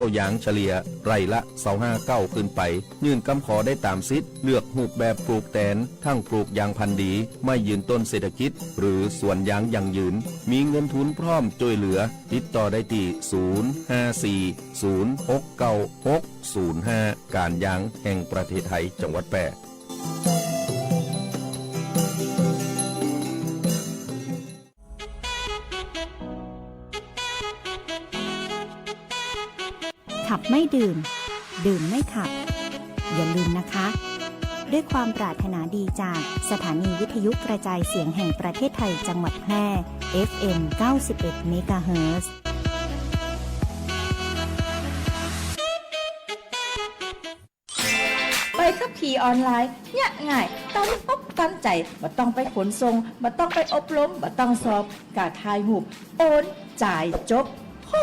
อย่างเฉลี่ยไร่ละ25 เก้าขึ้นไปยื่นคำขอได้ตามสิทธิ์เลือกรูปแบบปลูกแตนทั้งปลูกยางพันธุ์ดีไม่ยืนต้นเศรษฐกิจหรือสวนยางยั่งยืนมีเงินทุนพร้อมช่วยเหลือติดต่อได้ที่054-069-605การยางแห่งประเทศไทยจังหวัดแพร่ขับไม่ดื่มดื่มไม่ขับอย่าลืมนะคะด้วยความปรารถนาดีจากสถานีวิทยุกระจายเสียงแห่งประเทศไทยจังหวัดแพร่ FM 91 เมกะเฮิรตซ์ไปขับขี่ออนไลน์เนี่ยง่ายตั้งอกตั้งใจบ่ต้องไปขนส่งบ่ต้องไปอบรมบ่ต้องสอบกาถ่ายรูปโอนจ่ายจบโห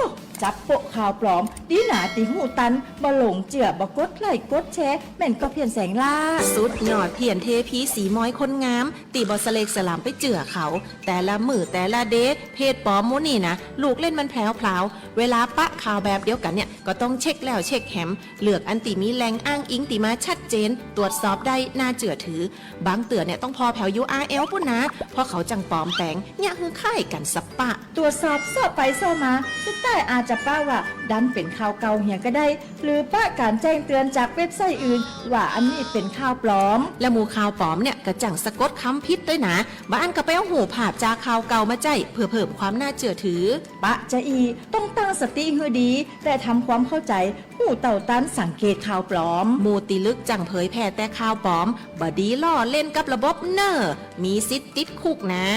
จับโปะข่าวปลอมดีหนาตีหูตันบ่หลงเจือบ่กดไลค์กดแชร์แม่นก็เพียนแสงล่าสุดยอดเพียนเทพีสีม้อยคนงามตีบอสเลกสลามไปเจือเขาแต่ละมือแต่ละเดทเพจปลอมมูนี่นะลูกเล่นมันแผลวพลาวเวลาปะข่าวแบบเดียวกันเนี่ยก็ต้องเช็คแล้วเช็คแหมเลือกอันตีมีแหล่งอ้างอิงตีมาชัดเจนตรวจสอบได้น่าเจือถือบางเตือเนี่ยต้องพอแผว URL ปุ่นนะเพราะเขาจังปลอมแปลงเนี่ยคือค่ายกันสับปะตรวจสอบสอบไปสอบมาสุดท้ายอาจจะป้าว่าดันเป็นข่าวเก่าเหี่ยก็ได้หรือป้าการแจ้งเตือนจากเว็บไซต์อื่นว่าอันนี้เป็นข่าวปลอมและหมู่ข่าวปลอมเนี่ยก็จังสะกดคำพิษด้วยนะบ้านก็ไปเอาหูภาพจากข่าวเก่ามาใจเพื่อเพิ่มความน่าเชื่อถือปะจะอีต้องตั้งสติให้ดีแต่ทำความเข้าใจหูเต่าตันสังเกตข่าวปลอมหมู่ติลึกจังเผยแพร่แต่ข่าวปลอมบดีล่อเล่นกับระบบเนอร์มีสิทธิ์ติดคุกนะ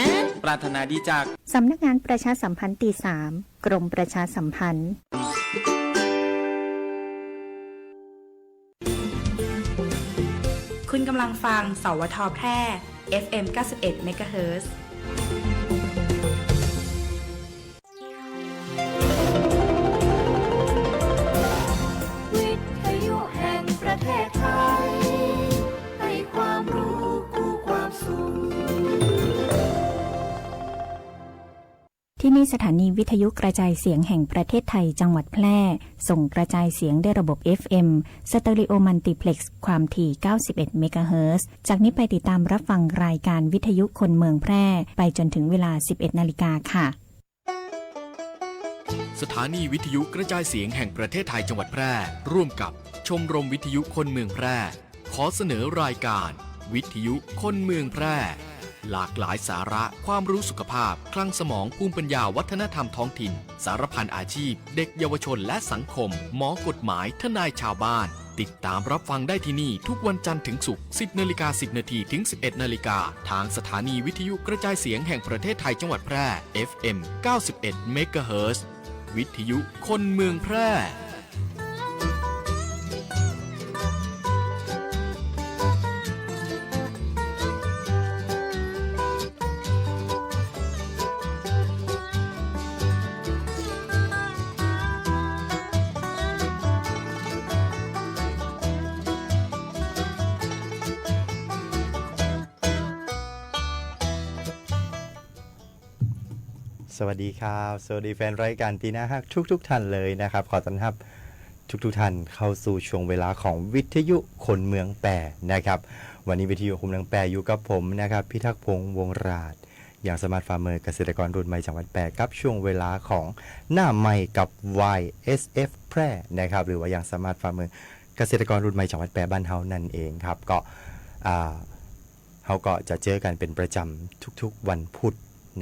ปรารถนาดีจากสำนักงานประชาสัมพันธ์ตี3กรมประชาสัมพันธ์คุณกำลังฟังสวท.แพร่ FM 91 เมกะเฮิรตซ์ วิทยุแห่งประเทศไทยให้ความรู้คู่ความสุขที่นี่สถานีวิทยุกระจายเสียงแห่งประเทศไทยจังหวัดแพร่ส่งกระจายเสียงด้วยระบบ FM สเตอริโอมัลติเพล็กซ์ความถี่91 เมกะเฮิรตซ์จากนี้ไปติดตามรับฟังรายการวิทยุคนเมืองแพร่ไปจนถึงเวลา 11 นาฬิกาค่ะสถานีวิทยุกระจายเสียงแห่งประเทศไทยจังหวัดแพร่ร่วมกับชมรมวิทยุคนเมืองแพร่ขอเสนอรายการวิทยุคนเมืองแพร่หลากหลายสาระความรู้สุขภาพคลังสมองภูมิปัญญาวัฒนธรรมท้องถิ่นสารพันอาชีพเด็กเยาวชนและสังคมหมอกฎหมายทนายชาวบ้านติดตามรับฟังได้ที่นี่ทุกวันจันทร์ถึงศุกร์ 10:10 นถึง 11:00 นทางสถานีวิทยุกระจายเสียงแห่งประเทศไทยจังหวัดแพร่ FM 91 เมกะเฮิรตซ์วิทยุคนเมืองแพร่สวัสดีครับสวัสดีแฟนรายการตีน่าฮักทุกท่านเลยนะครับขอต้อนรับทุกท่านเข้าสู่ช่วงเวลาของวิทยุคนเมืองแปรนะครับวันนี้วิทยุคนเมืองแปรอยู่กับผมนะครับพิทักษ์พงษ์วงราชอย่างสมาร์ทฟาร์มเมอร์เกษตรกรรุ่นใหม่จังหวัดแปรกับช่วงเวลาของหน้าใหม่กับ YSF แพร่นะครับหรือว่าอย่างสมาร์ทฟาร์มเมอร์เกษตรกรรุ่นใหม่จังหวัดแปรบ้านเฮานั่นเองครับก็เขาก็จะเจอกันเป็นประจำทุกๆวันพุธ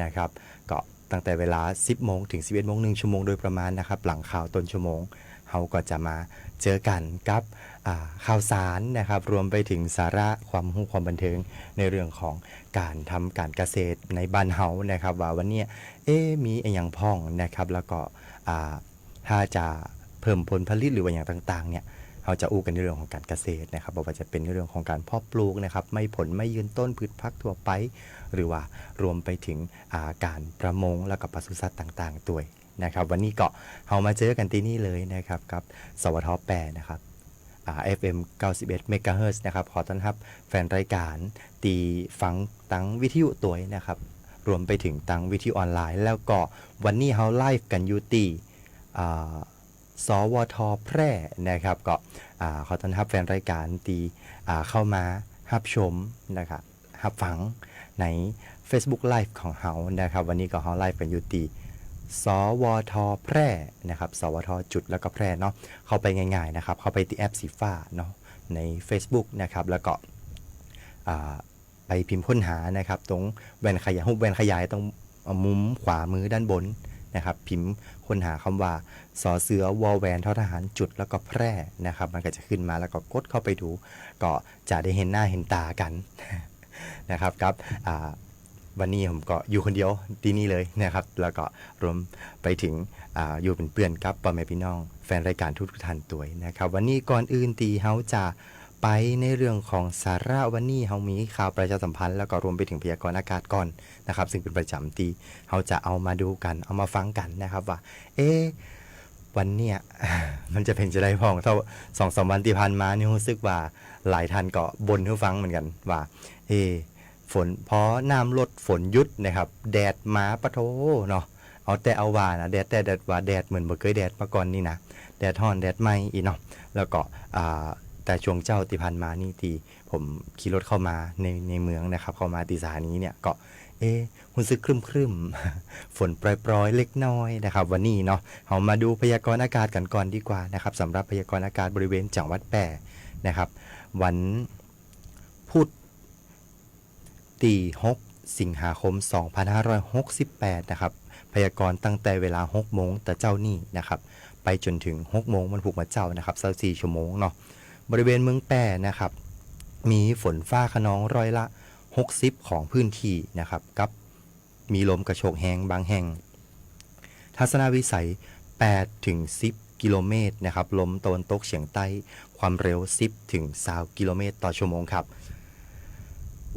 นะครับก็ตั้งแต่เวลา 10 โมงถึง 11 โมง1ชั่วโมงโดยประมาณนะครับหลังข่าวต้นชั่วโมงเขาก็จะมาเจอกันกับข่าวสารนะครับรวมไปถึงสาระความรู้ความบันเทิงในเรื่องของการทำการเกษตรในบ้านเฮานะครับว่าวันนี้มีอย่างพ้องนะครับแล้วก็ถ้าจะเพิ่มผลผลิตหรือว่าอย่างต่างๆเนี่ยเราจะอู้กันในเรื่องของการเกษตรนะครับว่าจะเป็นในเรื่องของการเพาะปลูกนะครับไม่ผลไม่ยืนต้นพืชพักทั่วไปหรือว่ารวมไปถึงการประมงและกับปศุสัตว์ต่างๆด้วยนะครับวันนี้ก็เรามาเจอกันที่นี่เลยนะครับกับสวท.แปรนะครับFM 91 เมกะเฮิรตซ์นะครับขอต้อนรับแฟนรายการตีฟังตั้งวิทยุตัวนะครับรวมไปถึงตั้งวิทยุออนไลน์แล้วก็วันนี้เราไลฟ์กันอยู่ที่ สวทแพร่นะครับก็ขอต้อนรับแฟนรายการตีเข้ามารับชมนะครับรับฟังใน Facebook Live ของเฮานะครับวันนี้ก็เฮาไลฟ์กันอยู่ตีสวทแพร่นะครับสวทจุดแล้วก็แพร่เนาะเข้าไปง่ายๆนะครับเข้าไปที่แอปสีฟ้าเนาะใน Facebook นะครับแล้วก็ไปพิมพ์ค้นหานะครับตรงแว่นขยายรูปแว่นขยายตรงมุมขวามือด้านบนนะครับพิมพ์ค้นหาคำว่าสอเสือวอแวนททหารจุดแล้วก็แพร่นะครับมันก็จะขึ้นมาแล้วก็กดเข้าไปดูก็จะได้เห็นหน้าเห็นตากัน นะครับครับวันนี้ผมก็อยู่คนเดียวที่นี่เลยนะครับแล้วก็รวมไปถึงอยู่เป็นเพื่อนกับพ่อแม่พี่น้องแฟนรายการทุกท่านตัวนะครับวันนี้ก่อนอื่นตีเฮาจะไปในเรื่องของสาระวันนี้เฮามีข่าวประชาสัมพันธ์แล้วก็รวมไปถึงพยากรณ์อากาศก่อนนะครับซึ่งเป็นประจำที่เฮาจะเอามาดูกันเอามาฟังกันนะครับว่าวันเนี้ย มันจะเป็นจะได้พ้องเท่า 2-3 วันที่ผ่านมานี่รู้สึกว่าหลายท่านก็บ่นให้ฟังเหมือนกันว่าฝนพอน้ำลดฝนหยุดนะครับแดดมาปะโถเนาะเอาแต่เอาว่านะแดดว่าแดดเหมือนบ่เคยแดดมาก่อนนี่นะแดดร้อนแดดไหม้อีเนาะแล้วก็แต่ช่วงเจ้าที่ผ่านมานี่ที่ผมขี่รถเข้ามาในเมืองนะครับเข้ามาที่สถานีเนี่ยก็รู้สึกครึมๆ ฝนปรอยๆเล็กน้อยนะครับวันนี้เนาะเรามาดูพยากรณ์อากาศกันก่อนดีกว่านะครับสำหรับพยากรณ์อากาศบริเวณจังหวัดแพร่นะครับวันพุธที่6 สิงหาคม 2568นะครับพยากรณ์ตั้งแต่เวลา 6 โมงแต่เจ้านี่นะครับไปจนถึง 6 โมงวันพุธมาเจ้านะครับ24 ชั่วโมงเนาะบริเวณเมืองแพร่นะครับมีฝนฟ้าคะนองร้อยละ60ของพื้นที่นะครับกับมีลมกระโชกแรงบางแห่งทัศนวิสัย8 ถึง 10 กิโลเมตรนะครับลมตะวันตกเฉียงใต้ความเร็ว10 ถึง 20 กิโลเมตรต่อชั่วโมงครับ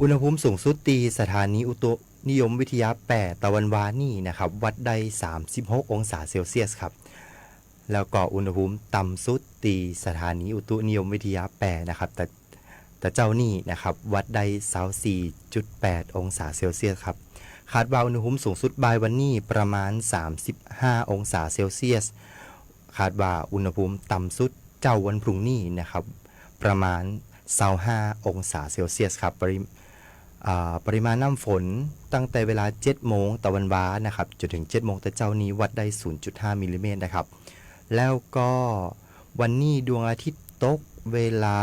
อุณหภูมิสูงสุดตีสถานีอุตุนิยมวิทยา8ตะวันวานี่นะครับวัดได้36 องศาเซลเซียสครับแล้วก็อุณหภูมิต่ำสุดตีสถานีอุตุนิยมวิทยา8นะครับแต่เจ้านี่นะครับวัดได้24.8 องศาเซลเซียสครับคาดว่าอุณหภูมิสูงสุดบ่ายวันนี้ประมาณ35 องศาเซลเซียสคาดว่าอุณหภูมิต่ำสุดเจ้าวันพรุ่งนี้นะครับประมาณ25 องศาเซลเซียสครับปริมาณน้ำฝนตั้งแต่เวลา 7 โมงตะวันวานะครับจนถึง 7 โมงแต่เจ้านี้วัดได้ 0.5 มิลลิเมตรนะครับแล้วก็วันนี้ดวงอาทิตย์ตกเวลา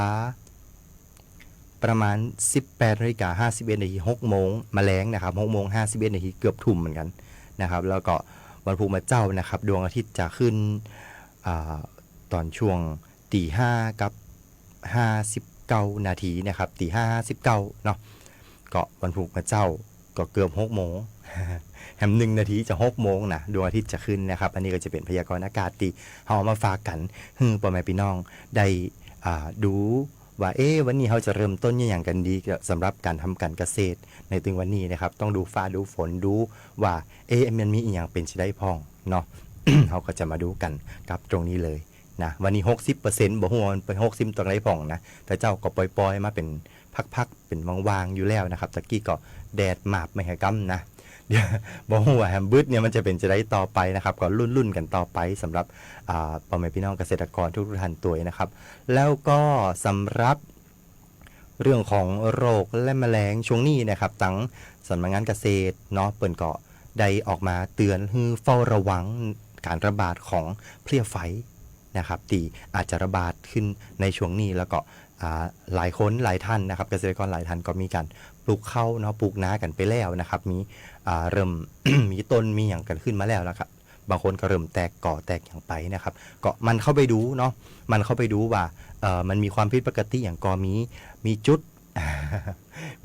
ประมาณ 18:51 นาที 6 โมงมาแล้งนะครับ 6 โมง 51 นาทีเกือบทุ่มเหมือนกันนะครับแล้วก็วันพุธมาเจ้านะครับดวงอาทิตย์จะขึ้นตอนช่วง 5:00 กับ 59 นาทีนะครับ 5:59 เนาะก็วันพุธมาเจ้าก็เกือบ 6 โมง แฮม1 นาทีจะ 6 โมงนะดวงอาทิตย์จะขึ้นนะครับอันนี้ก็จะเป็นพยากรณ์อากาศที่เอามาฝากกันพ่อแม่พี่น้องได้ดูว่าวันนี้เขาจะเริ่มต้นอย่างกันดีสำหรับการทำการเกษตรในตึงวันนี้นะครับต้องดูฟ้าดูฝนดูว่ามันมีอย่างเป็นจะได้พองเนาะ เขาก็จะมาดูกันกับตรงนี้เลยนะวันนี้ 60% บ่ฮู้ว่ามันเป็น60ตรงไหนพองนะแต่เจ้าก็ปล่อยๆมาเป็นพักๆเป็นวางๆอยู่แล้วนะครับตะกี้ก็แดดหมาบไม่ให้กำนะเดี๋ยวบอกว่าแฮมบึดเนี่ยมันจะเป็นจะได้ต่อไปนะครับก็รุ่นกันต่อไปสำหรับพ่อแม่พี่น้องเกษตรกรทุกท่านตัวนะครับแล้วก็สำหรับเรื่องของโรคและแมลงช่วงนี้นะครับตั้งสำนักงานเกษตรเนาะเปิ่นก็ได้ออกมาเตือนให้เฝ้าระวังการระบาดของเพลี้ยไฟนะครับที่อาจจะระบาดขึ้นในช่วงนี้แล้วก็หลายคนหลายท่านนะครับเกษตรกรหลายท่านก็มีการปลูกข้าวเนาะปลูกนากันไปแล้วนะครับมีเริ่ม มีต้นมีอย่างกันขึ้นมาแล้วนะครับบางคนก็เริ่มแตกก่อแตกอย่างไปนะครับก็มันเข้าไปดูเนาะมันเข้าไปดูว่ามันมีความผิดปกติอย่างก็มีจุด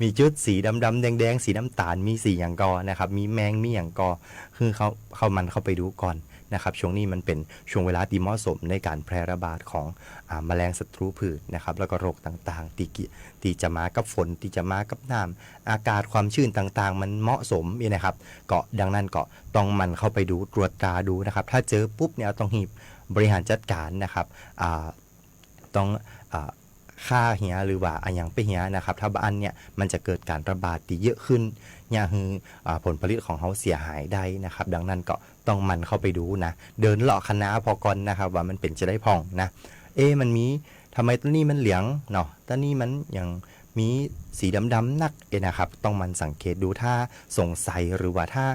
มีจุดสีดำแดงสีน้ำตาลมีสีอย่างกอนะครับมีแมงมีอย่างกอคือมันเข้าไปดูก่อนนะครับช่วงนี้มันเป็นช่วงเวลาที่เหมาะสมในการแพร่ระบาดของแมลงศัตรูพืชนะครับแล้วก็โรคต่างๆที่จะมากับฝนที่จะมากับน้ำอากาศความชื้นต่างๆมันเหมาะสมนะครับก็ดังนั้นก็ต้องมันเข้าไปดูตรวจตราดูนะครับถ้าเจอปุ๊บเนี่ยต้องรีบบริหารจัดการนะครับต้อง ค่าเหียหรือว่าอันยังไปเหียนะครับถ้าบ้านเนี่ยมันจะเกิดการระบาดที่เยอะขึ้นเนี่ยคือผลผลิตของเขาเสียหายได้นะครับดังนั้นก็ต้องมันเข้าไปดูนะเดินเลาะคณะพอก่อนนะครับว่ามันเป็นจะได้พองนะมันมีทำไมต้นนี้มันเหลืองเนาะต้นนี้มันยังมีสีดำๆนักนะครับต้องมันสังเกตดูถ้าสงสัยหรือว่าถ้า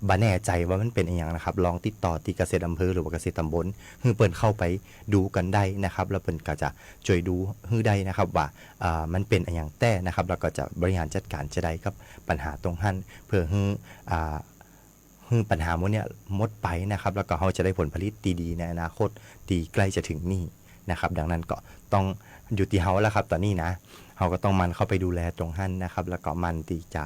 บ่แน่ใจว่ามันเป็นอย่างนะครับลองติดต่อที่เกษตรอำเภอหรือว่าเกษตรตำบลคือเปิ่นเข้าไปดูกันได้นะครับแล้วเปิ่นก็จะช่วยดูฮื้อได้นะครับว่ามันเป็นอย่างแต่นะครับแล้วก็จะบริหารจัดการจะได้กับปัญหาตรงนั้นเพื่อฮื้อปัญหาพวกนี้หมดไปนะครับแล้วก็เขาจะได้ผลผลิตดีๆในอนาคตที่ใกล้จะถึงนี่นะครับดังนั้นก็ต้องอยู่ที่เขาแล้วครับตอนนี้นะเขาก็ต้องมันเข้าไปดูแลตรงนั้นนะครับแล้วก็มันที่จะ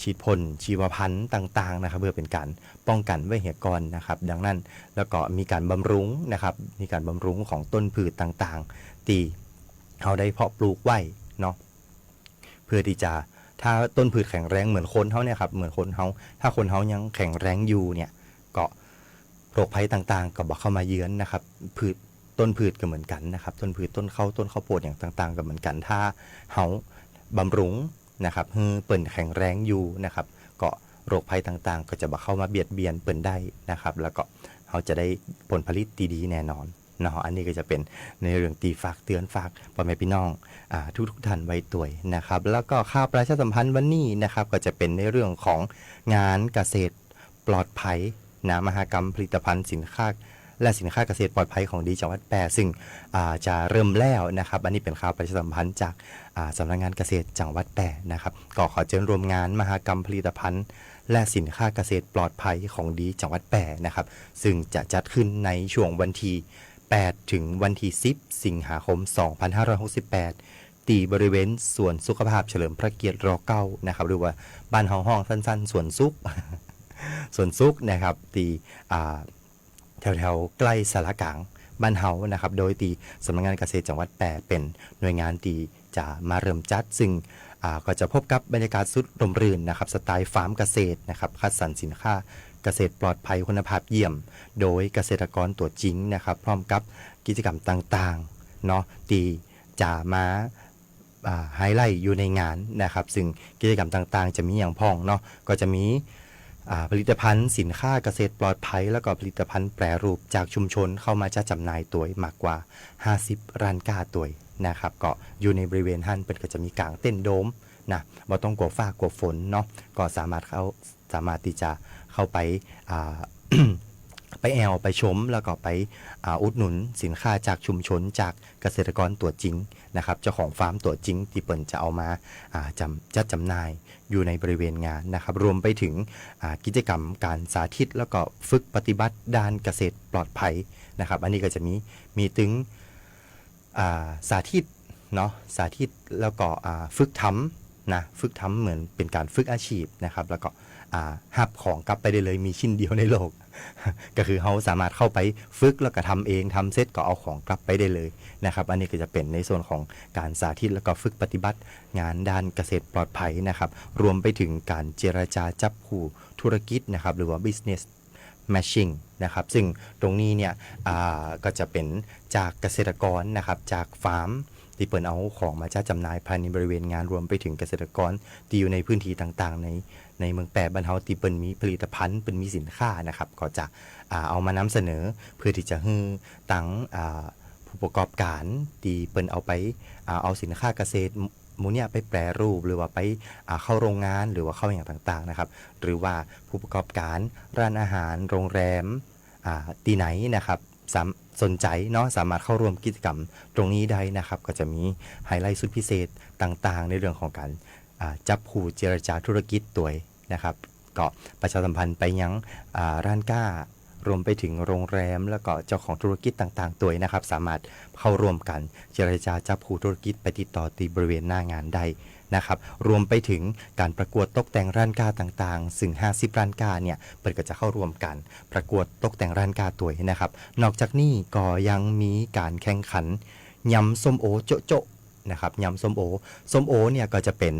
ฉีดพ่นชีวพันธุ์ต่างๆนะครับเพื่อเป็นการป้องกันไว้เหียก่อนนะครับดังนั้นแล้วก็มีการบำรุงนะครับมีการบำรุงของต้นพืชต่างๆที่เขาได้เพาะปลูกไว้เนาะเพื่อที่จะถ้าต้นพืชแข็งแรงเหมือนคนเขาเนี่ยครับเหมือนคนเขาถ้าคนเขายังแข็งแรงอยู่เนี่ยก็โรคภัยต่างๆก็บอกเข้ามาเยือนนะครับต้นพืชก็เหมือนกันนะครับต้นพืชต้นข้าวต้นข้าวโพดอย่างต่างๆก็เหมือนกันถ้าเขาบำรุงนะครับเปิ่นแข็งแรงอยู่นะครับก็โรคภัยต่างๆก็จะเข้ามาเบียดเบียนเปิ่นได้นะครับแล้วก็เขาจะได้ผลผลิตดีๆแน่นอนเนาะอันนี้ก็จะเป็นในเรื่องตีฝากเตือนฝากพ่อแม่พี่น้องทุกท่านไว้ตัวนะครับแล้วก็ข่าวประชาสัมพันธ์วันนี้นะครับก็จะเป็นในเรื่องของงานเกษตรปลอดภัยนะมหกรรมผลิตภัณฑ์สินค้าและสินค้าเกษตรปลอดภัยของดีจังหวัดแพร่ซึ่งจะเริ่มแล้วนะครับอันนี้เป็นข่าวประชาสัมพันธ์จากสำนักงานเกษตรจังหวัดแพร่นะครับก็ขอเชิญร่วมงานมหกรรมผลิตภัณฑ์และสินค้าเกษตรปลอดภัยของดีจังหวัดแพร่นะครับซึ่งจะจัดขึ้นในช่วงวันที่8ถึงวันที่10สิงหาคม2568ที่บริเวณสวนสุขภาพเฉลิมพระเกียรติร9นะครับหรือว่าบ้านห้องสั้นๆสวนสุข สวนสุขนะครับที่แถวๆใกล้สารกลางบ้านเฮานะครับโดยที่สำนักงานเกษตรจังหวัดแพร่เป็นหน่วยงานที่จะมาเริ่มจัดซึ่งก็จะพบกับบรรยากาศสุดร่มรื่นนะครับสไตล์ฟาร์มเกษตรนะครับคัดสรรสินค้าเกษตรปลอดภัยคุณภาพเยี่ยมโดยเกษตรกรตัวจริงนะครับพร้อมกับกิจกรรมต่างๆเนาะที่จะมาไฮไลท์อยู่ในงานนะครับซึ่งกิจกรรมต่างๆจะมีอย่างพ้องเนาะก็จะมีผลิตภัณฑ์สินค้าเกษตรปลอดภัยแล้วก็ผลิตภัณฑ์แปรรูปจากชุมชนเข้ามาจัดจำหน่ายตัวมากกว่า50ร้านค้าตัวนะครับก็อยู่ในบริเวณหันเป็นก็จะมีกางเต้นโดมนะบ่ต้องกลัวฟ้ากลัวฝนเนาะก็สามารถที่จะเข้าไป ไปแอลไปชมแล้วก็ไปอุดหนุนสินค้าจากชุมชนจากเกษตรกรตัวจริงนะครับเจ้าของฟาร์มตัวจริงที่เปิ่นจะเอามาจัดจำหน่ายอยู่ในบริเวณงานนะครับรวมไปถึงกิจกรรมการสาธิตแล้วก็ฝึกปฏิบัติด้านเกษตรปลอดภัยนะครับอันนี้ก็จะมีถึงสาธิตเนาะสาธิตแล้วก็ฝึกทำเหมือนเป็นการฝึกอาชีพนะครับแล้วก็หับของกลับไปได้เลยมีชิ้นเดียวในโลก ก็คือเขาสามารถเข้าไปฝึกแล้วก็ทำเองทำเสร็จก็เอาของกลับไปได้เลยนะครับอันนี้ก็จะเป็นในส่วนของการสาธิตแล้วก็ฝึกปฏิบัติงานด้านเกษตรปลอดภัยนะครับรวมไปถึงการเจรจาจับคู่ธุรกิจนะครับหรือว่า business matching นะครับซึ่งตรงนี้เนี่ยก็จะเป็นจากเกษตรกรนะครับจากฟาร์มที่เปิดเอาของมาจัดจำหน่ายภายในบริเวณงานรวมไปถึงเกษตรกรที่อยู่ในพื้นที่ต่างๆในเมืองแปะบ้านเฮาที่เปิดมีผลิตภัณฑ์เป็นมีสินค้านะครับก็จะเอามานำเสนอเพื่อที่จะให้ตั้งผู้ประกอบการที่เปิดเอาไปเอาสินค้าเกษตรหมูเนี่ยไปแปรรูปหรือว่าไปเข้าโรงงานหรือว่าเข้าอย่างต่างๆนะครับหรือว่าผู้ประกอบการร้านอาหารโรงแรมที่ไหนนะครับสนใจเนาะสามารถเข้าร่วมกิจกรรมตรงนี้ได้นะครับก็จะมีไฮไลท์สุดพิเศษต่างๆในเรื่องของการจับคู่เจรจาธุรกิจตัวนะครับก็ประชาสัมพันธ์ไปยังร้านค้ารวมไปถึงโรงแรมแล้วก็เจ้าของธุรกิจต่างๆตัวนะครับสามารถเข้าร่วมกันเจรจาจับคู่ธุรกิจไปติดต่อที่บริเวณหน้างานได้นะครับรวมไปถึงการประกวดตกแต่งร้านค้าต่างๆซึ่ง50ร้านค้าเนี่ยเปิดก็จะเข้าร่วมกันประกวดตกแต่งร้านค้าตัวนะครับนอกจากนี้ก็ยังมีการแข่งขันยำส้มโอโจ๊ะนะครับยำส้มโอเนี่ยก็จะเป็น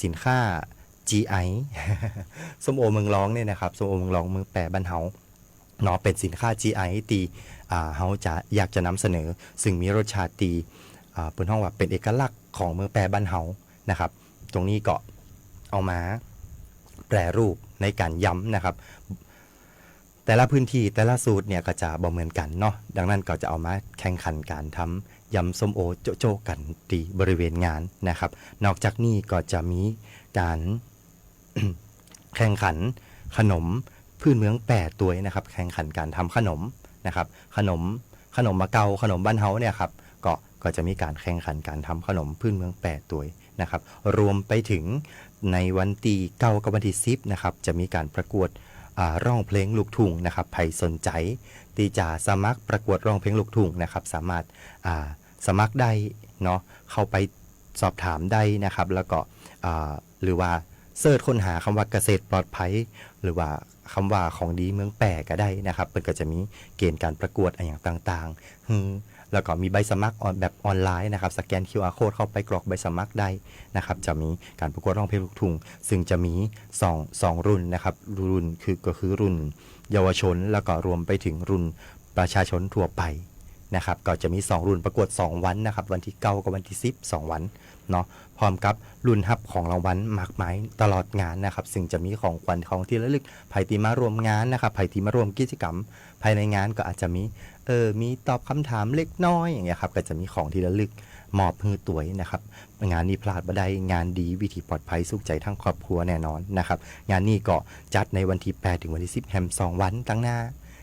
สินค้า GI ส้มโอเมืองร้องเนี่ยนะครับส้มโอเมืองร้องเมืองแปรบ้านเฮาเนาะเป็นสินค้า GI ตี เฮาจะอยากจะนำเสนอซึ่งมีรสชาติดีเปิ้นฮ้องว่าเป็นเอกลักษณ์ของเมืองแปรบ้านเฮานะครับตรงนี้ก็เอามาแปรรูปในการย้ำนะครับแต่ละพื้นที่แต่ละสูตรเนี่ยก็จะบ่เหมือนกันเนาะดังนั้นก็จะเอามาแข่งขันการทำยำส้มโอโจกันที่บริเวณงานนะครับนอกจากนี้ก็จะมีการ แข่งขันขนมพื้นเมือง8ตัวนะครับแข่งขันการทำขนมนะครับขนมมะเกาขนมบ้านเฮาเนี่ยครับก็จะมีการแข่งขันการทำขนมพื้นเมือง8ตัวนะครับรวมไปถึงในวันที่9กับวันที่10นะครับจะมีการประกวดร้องเพลงลูกทุ่งนะครับใครสนใจที่จะสมัครประกวดร้องเพลงลูกทุ่งนะครับสามารถสมัครได้เนาะเข้าไปสอบถามได้นะครับแล้วก็หรือว่าเสิร์ชค้นหาคำว่าเกษตรปลอดภัยหรือว่าคำว่าของดีเมืองแปรก็ได้นะครับมันก็จะมีเกณฑ์การประกวดอย่างต่างๆแล้วก็มีใบสมัครแบบออนไลน์นะครับสแกน QR Code เข้าไปกรอกใบสมัครได้นะครับจะมีการประกวดร้องเพลงลูกทุ่งซึ่งจะมี2รุ่นนะครับรุ่นก็คือรุ่นเยาวชนแล้วก็รวมไปถึงรุ่นประชาชนทั่วไปนะครับก็จะมี2รุ่นประกวด2วันนะครับวันที่9กับวันที่10 2วันเนาะพร้อมกับรุ่นฮับของรางวัลมากมายตลอดงานนะครับซึ่งจะมีของขวัญของที่ระลึกไผที่มารวมงานนะครับไผที่มารวมกิจกรรมภายในงานก็อาจจะมีตอบคำถามเล็กน้อยอย่างเงี้ยครับก็จะมีของที่ระลึกมอบให้ตัวยนะครับงานนี้พลาดบ่ได้งานดีวิถีปลอดภัยสุขใจทั้งครอบครัวแน่นอนนะครับงานนี้ก็จัดในวันที่8ถึงวันที่10แฮม2วันตั้งหน้า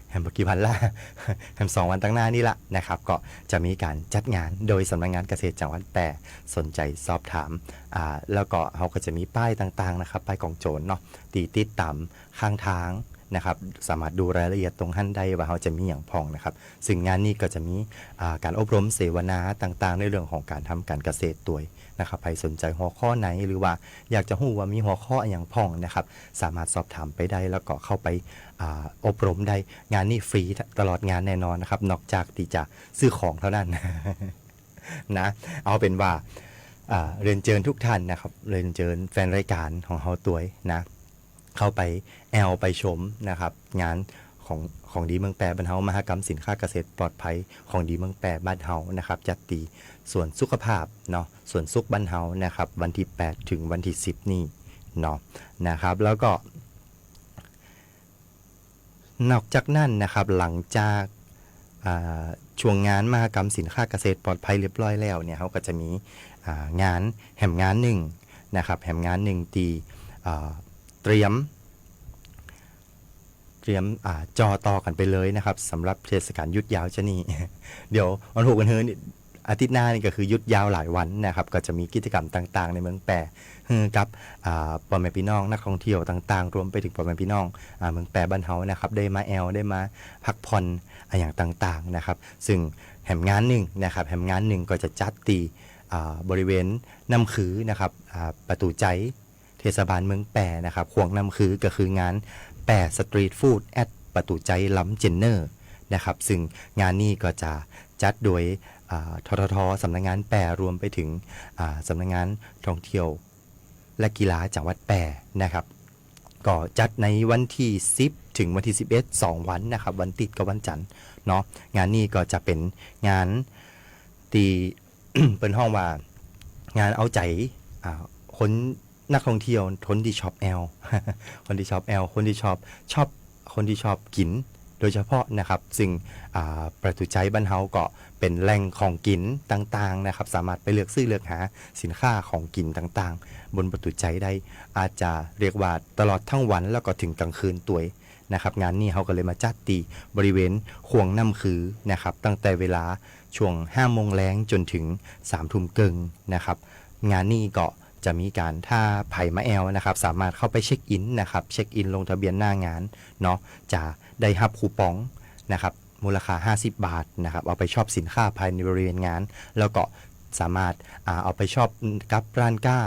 แฮมกี่วันละ แฮม2วันตั้งหน้านี่ละนะครับก็จะมีการจัดงานโดยสำนักงานเกษตรจังหวัดแปรสนใจสอบถามแล้วก็เขาก็จะมีป้ายต่างๆนะครับป้ายกองโจรเนาะติดตามข้างทางนะครับสามารถดูรายละเอียดตรงท่านได้ว่าเขาจะมีอย่างพองนะครับซึ่งงานนี้ก็จะมีการอบรมเสวนาต่างๆในเรื่องของการทำการเกษตรตัวนะครับใครสนใจหัวข้อไหนหรือว่าอยากจะรู้ว่ามีหัวข้ออย่างพองนะครับสามารถสอบถามไปได้แล้วก็เข้าไปอบรมได้งานนี้ฟรีตลอดงานแน่นอนนะครับนอกจากที่จะซื้อของเท่านั้น นะเอาเป็นว่าเรียนเชิญทุกท่านนะครับเรียนเชิญแฟนรายการของเฮาตัวนะเข้าไปไปชมนะครับงานของดีเมืองแปรบ้านเฮามหกรรมสินค้าเกษตรปลอดภัยของดีเมืองแปรบ้านเฮานะครับจัดตีส่วนสุขภาพเนาะส่วนสุขบ้านเฮานะครับวันที่8ถึงวันที่10นี่เนาะนะครับแล้วก็นอกจากนั้นนะครับหลังจากช่วงงานมหกรรมสินค้าเกษตรปลอดภัยเรียบร้อยแล้วเนี่ยเขาก็จะมีงานแหมงานหนึ่งนะครับแหมงานหนึ่งตีเตรียมจอต่อกันไปเลยนะครับสำหรับเทศกาลยุดยาวจะนี่ เดี๋ยววัน6 วันเฮืออาทิตย์หน้านี่ก็คือยุดยาวหลายวันนะครับก็จะมีกิจกรรมต่างๆในเมืองแปรกับพ่อแม่พี่น้องนักท่องเที่ยวต่างๆรวมไปถึงพ่อแม่พี่น้องเมืองแปรบ้านเฮานะครับได้มาได้มาพักผ่อนอย่างต่างๆนะครับซึ่งแหมงานหนึ่งนะครับแหมงานหนึ่งก็จะจัดตีบริเวณน้ำขือนะครับประตูใจเทศบาลเมืองแปรนะครับขวงน้ำขือก็คืองานแปรสตรีทฟู้ดแอดประตูใจล้ำเจนเนอร์นะครับซึ่งงานนี้ก็จะจัดโดยททท.สำนักงานแปรรวมไปถึงสำนักงานท่องเที่ยวและกีฬาจังหวัดแปรนะครับก็จัดในวันที่10ถึงวันที่11 2วันนะครับวันติดกับวันจันทร์เนาะงานนี้ก็จะเป็นงานตี เป็นห้องว่างานเอาใจคนนักท่องเที่ยวคนที่ชอบแอล คนที่ชอบแอลคนที่ชอบกินโดยเฉพาะนะครับซึ่งประตูใจบ้านเฮาก็เป็นแหล่งของกินต่างๆนะครับสามารถไปเลือกซื้อเลือกหาสินค้าของกินต่างๆบนประตูใจได้อาจจะเรียกว่าตลอดทั้งวันแล้วก็ถึงกลางคืนตัวยนะครับงานนี้เขาก็เลยมาจัดตีบริเวณขวงน้ำคือนะครับตั้งแต่เวลาช่วง 5 โมงแล้งจนถึง 3 ทุ่มเกิงนะครับงานนี้ก็จะมีการถ้าไผ่มาแอลนะครับสามารถเข้าไปเช็คอินนะครับเช็คอินลงทะเบียนหน้างานเนาะจะได้รับคูปองนะครับมูลค่า50 บาทนะครับเอาไปช็อปสินค้าภายในบริเวณงานแล้วก็สามารถเอาไปช็อปกับร้านก้า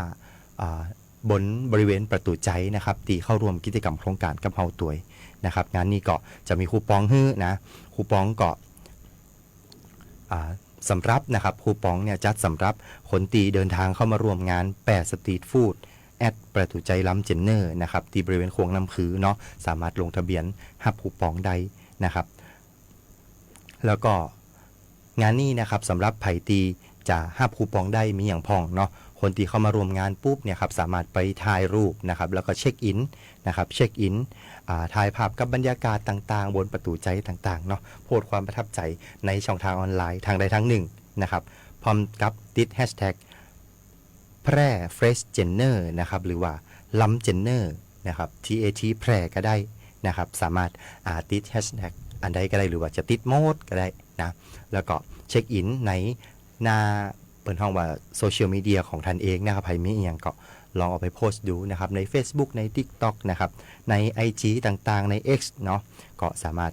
บนบริเวณประตูใจนะครับที่เข้าร่วมกิจกรรมโครงการกับเฮาตัวยนะครับงานนี้ก็จะมีคูปองให้นะคูปองก็สำหรับนะครับคูปองเนี่ยจัดสำหรับคนตีเดินทางเข้ามาร่วมงานแปรสตรีทฟู้ดแอดประตูใจล้ำเจนเนอร์นะครับที่บริเวณโค้งน้ำคือเนาะสามารถลงทะเบียนรับคูปองได้นะครับ แล้วก็งานนี้นะครับสำหรับไผ่ตีจะห้าคูปองได้มีอย่างพองเนาะคนที่เข้ามารวมงานปุ๊บเนี่ยครับสามารถไปถ่ายรูปนะครับแล้วก็เช็คอินนะครับเช็คอินถ่ายภาพกับบรรยากาศต่างๆบนประตูใจต่างๆเนาะโพสต์ความประทับใจในช่องทางออนไลน์ทางใดทางหนึ่งนะครับพร้อมกับติดแฮชแท็กแพร่เฟรชเจนเนอร์นะครับหรือว่าล้ำเจนเนอร์นะครับ TAT แพร่ก็ได้นะครับสามารถติดแฮชแท็กอันใดก็ได้หรือว่าจะติดโมดก็ได้นะแล้วก็เช็คอินในหน้าเปิดห้องว่าโซเชียลมีเดียของท่านเองนะครับใครมีอย่างก็ลองเอาไปโพสต์ดูนะครับใน Facebook ใน TikTok นะครับใน IG ต่างๆใน X เนาะก็สามารถ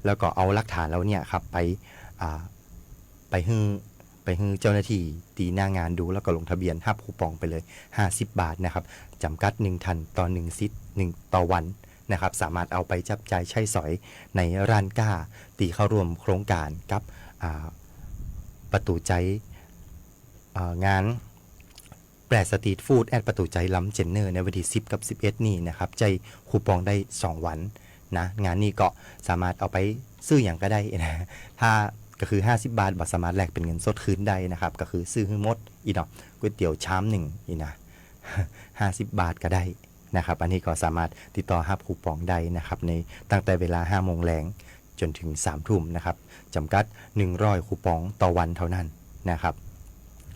แล้วก็เอาหลักฐานแล้วเนี่ยครับไปให้เจ้าหน้าที่ตีหน้างานดูแล้วก็ลงทะเบียนหับคูปองไปเลย50 บาทนะครับจำกัด1ทันต่อ1ซิท1ต่อวันนะครับสามารถเอาไปจับจ่ายใช้สอยในร้านก้าตีเข้าร่วมโครงการกับประตูใจงานแปรสตรีทฟู้ดแอดประตูใจล้ำเจนเนอร์ในวันที่10กับ11นี่นะครับใจคูปองได้2วันนะงานนี้ก็สามารถเอาไปซื้ออย่างก็ได้นะถ้าก็คือ50 บาทบัตรสามารถแลกเป็นเงินสดคืนได้นะครับก็คือซื้อให้หมดอีกเนาะก๋วยเตี๋ยวชามหนึ่งอีนะ50 บาทก็ได้นะครับอันนี้ก็สามารถติดต่อรับคูปองได้นะครับในตั้งแต่เวลา 5 โมงแลงจนถึง 3 ทุ่มนะครับจำกัด100คูปองต่อวันเท่านั้นนะครับ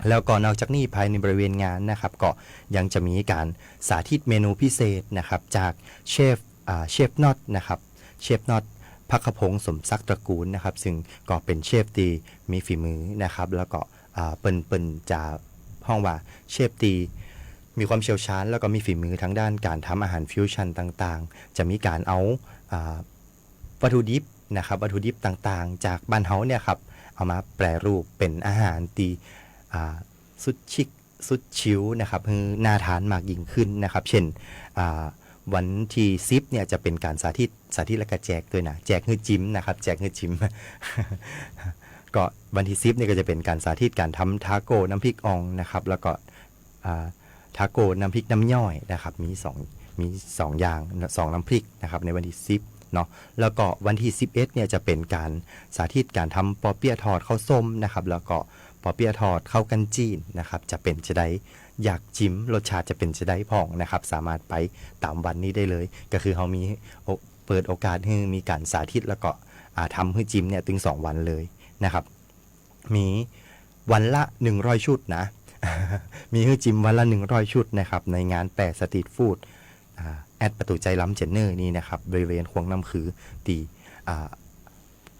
แล้วก็นอกจากนี้ภายในบริเวณงานนะครับก็ยังจะมีการสาธิตเมนูพิเศษนะครับจากเชฟน็อตนะครับเชฟน็อตภักพงศ์สมศักดิ์ตระกูลนะครับซึ่งก็เป็นเชฟตีมีฝีมือนะครับแล้วก็เปิ้นจะห้องว่าเชฟตีมีความเชี่ยวชาญแล้วก็มีฝีมือทั้งด้านการทำอาหารฟิวชั่นต่างๆจะมีการเอาวัตถุดิบนะครับวัตถุดิบต่างๆจากบ้านเฮาเนี่ยครับเอามาแปรรูปเป็นอาหารตีสุดชิคสุดชิวนะครับคือน่าทานมากยิ่งขึ้นนะครับเช่นวันที่10เนี่ยจะเป็นการสาธิตและก็แจกด้วยนะแจกฮือจิ้มนะครับแจกฮือจิ้ม ก็วันที่10เนี่ยก็จะเป็นการสาธิตการทำทาโก้น้ำพริกอ่องนะครับแล้วก็ทาโก้น้ำพริกน้ำย่อยนะครับมี2อย่าง2น้ำพริกนะครับในวันที่10เนาะแล้วก็วันที่11เนี่ยจะเป็นการสาธิตการทำปอเปี๊ยะทอดข้าวส้มนะครับแล้วก็ปอเปี๊ยะทอดข้าวกันจีนนะครับจะเป็นจะได้อยากจิ้มรสชาติจะเป็นจะได้พองนะครับสามารถไปตามวันนี้ได้เลยก็คือเขามีเปิดโอกาสให้มีการสาธิตแล้วก็ทำให้จิ้มเนี่ยถึง2วันเลยนะครับมีวันละ100ชุดนะ มีให้จิ้มวันละ100ชุดนะครับในงานแปรสตรีทฟู้ดแอดประตูใจล้ำเจนเนอร์นี่นะครับบริเวณควงน้ำคือตี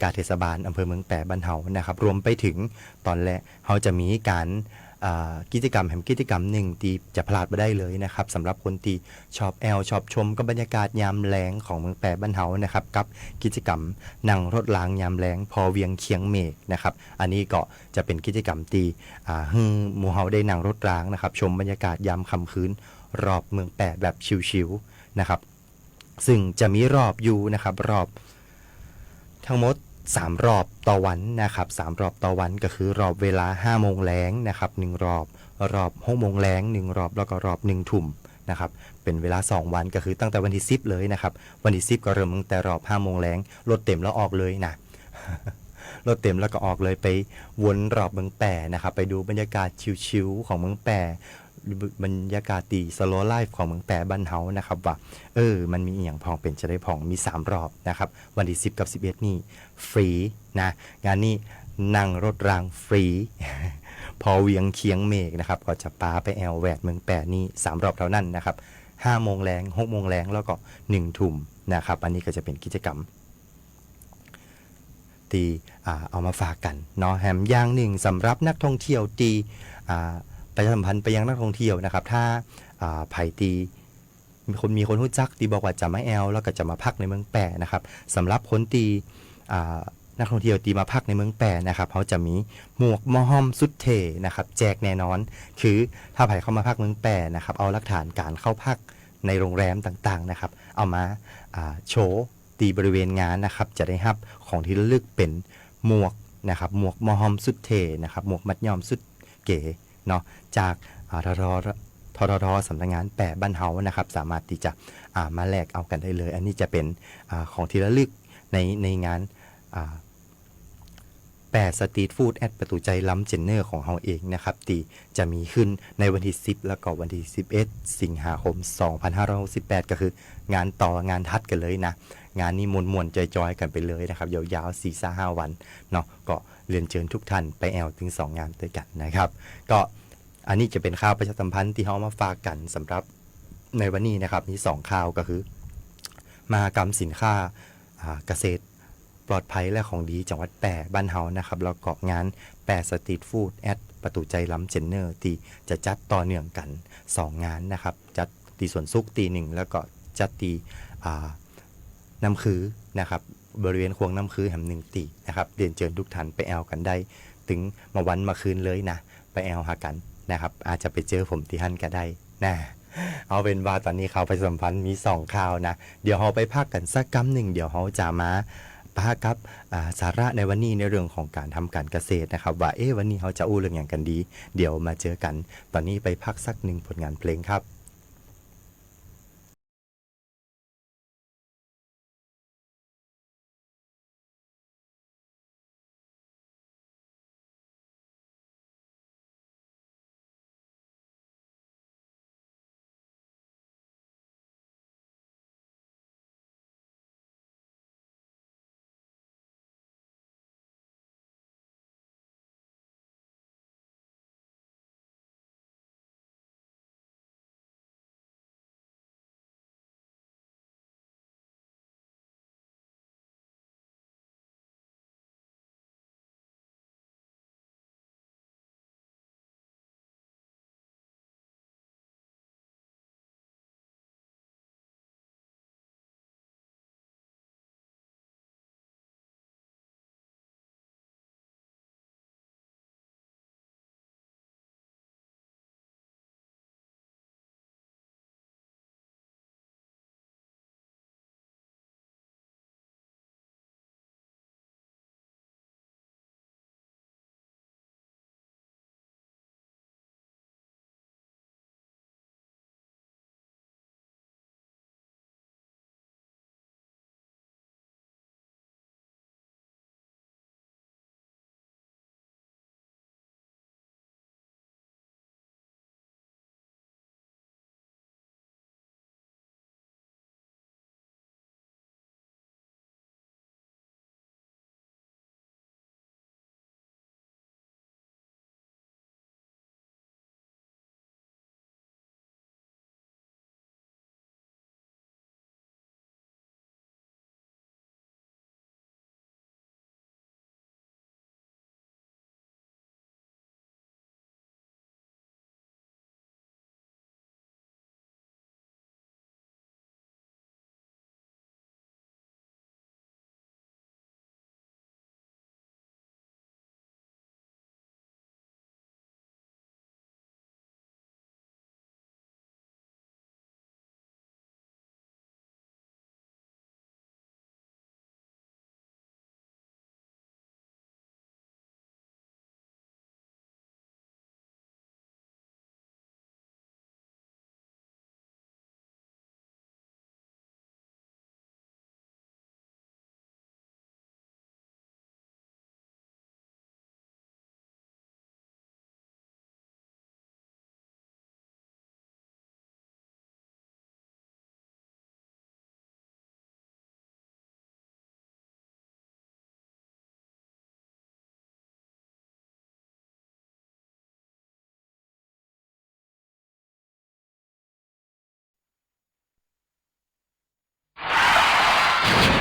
การเทศบาลอำเภอเมืองแปรบ้านเฮานะครับรวมไปถึงตอนแรกเขาจะมีการกิจกรรมแห่งกิจกรรมหนึ่งที่จะพลาดไม่ได้เลยนะครับสำหรับคนที่ชอบชอบชมกับบรรยากาศยามแล้งของเมืองแปรบ้านเฮานะครับกับกิจกรรมนั่งรถรางยามแล้งพอเวียงเคียงเมฆนะครับอันนี้ก็จะเป็นกิจกรรมที่ให้หมู่เฮาได้นั่งรถรางนะครับชมบรรยากาศยามค่ำคืนรอบเมืองแปรแบบชิวๆนะครับซึ่งจะมีรอบอยู่นะครับรอบทั้งหมด3 รอบต่อวันนะครับ3 รอบต่อวันก็คือรอบเวลา 5 โมงแล้งนะครับ1รอบ6 โมงแล้ง1รอบแล้วก็รอบ1 ทุ่มนะครับเป็นเวลา2วันก็คือตั้งแต่วันที่10เลยนะครับวันที่10ก็เริ่มตั้งแต่รอบ 5 โมงแล้งรถเต็มแล้วออกเลยนะ รถเต็มแล้วก็ออกเลยไปวนรอบเมืองแปรนะครับไปดูบรรยากาศชิวๆของเมืองแปรบรรยากาศดีสโลว์ไลฟ์ของเมืองแปรบ้านเฮานะครับว่ามันมีอย่างพองเป็นจะได้พองมี3 รอบนะครับวันที่10กับ11นี่ฟรีนะงานนี้นั่งรถรางฟรี พอเวียงเคียงเมฆนะครับก็จะปาไปแอลแวดเมืองแปรนี่3 รอบเท่านั้นนะครับ5 โมงแรง6 โมงแรงแล้วก็1 ทุ่มนะครับอันนี้ก็จะเป็นกิจกรรมตีเอามาฝากกันเนาะแฮมอย่างหนึ่งสำหรับนักท่องเที่ยวตีประชาสัมพันธ์ไปยังนักท่องเที่ยวนะครับถ้าไผ่ตีมีคนรู้จักตีบอกว่าจะมาแอลแล้วก็จะมาพักในเมืองแปรนะครับสำหรับคนตีนักท่องเที่ยวตีมาพักในเมืองแปรนะครับเขาจะมีหมวกมอห้อมสุดเท่นะครับแจกแน่นอนคือถ้าไผ่เข้ามาพักเมืองแปรนะครับเอาหลักฐานการเข้าพักในโรงแรมต่างๆนะครับเอามาโชว์ตีบริเวณงานนะครับจะได้รับของที่ระลึกเป็นหมวกนะครับหมวกมอห้อมสุดเท่นะครับหมวกมัดย้อมสุดเก๋เนาะจากททสำนักงานแปรบ้านเฮานะครับสามารถที่จะมาแลกเอากันได้เลยอันนี้จะเป็นของที่ระลึกในงาน 8สตรีทฟู้ดแอดประตูใจล้ำเจนเนอร์ของเราเองนะครับที่จะมีขึ้นในวันที่10แล้วก็วันที่11สิงหาคม2568ก็คืองานต่องานทัดกันเลยนะงานนี้มวนๆจอยๆกันไปเลยนะครับยาวๆ 4-5 วันเนาะก็เรียนเชิญทุกท่านไปแอลถึง2งานด้วยกันนะครับก็อันนี้จะเป็นข่าวประชาสัมพันธ์ที่เฮามาฝากกันสำหรับในวันนี้นะครับมี2ข่าวก็คือมหกรรมสินค้าเกษตรปลอดภัยและของดีจังหวัดแปร่บ้านเฮานะครับแล้วก็งานแปร่สตรีทฟู้ดแอดประตูใจล้ำเจนเนอร์ที่จะจัดต่อเนื่องกัน2งานนะครับจัดตีสวนสุขตีหนึ่งแล้วก็จัดตีน้ำคือนะครับบริเวณควงน้ำคือแห่ง1 ตีนะครับเรียนเชิญทุกท่านไปแอลกันได้ถึงมาวันมาคืนเลยนะไปแอลหากันนะครับอาจจะไปเจอผมที่ฮั่นก็ได้นะเอาเป็นว่าตอนนี้ข่าวประชาสัมพันธ์มี2ข่าวนะเดี๋ยวเราไปพักกันสักกำหนึ่งเดี๋ยวเราจะมาพากับสาระในวันนี้ในเรื่องของการทำการเกษตรนะครับว่าวันนี้เราจะอู้เรื่องอย่างกันดีเดี๋ยวมาเจอกันตอนนี้ไปพักสักหนึ่งผลงานเพลงครับ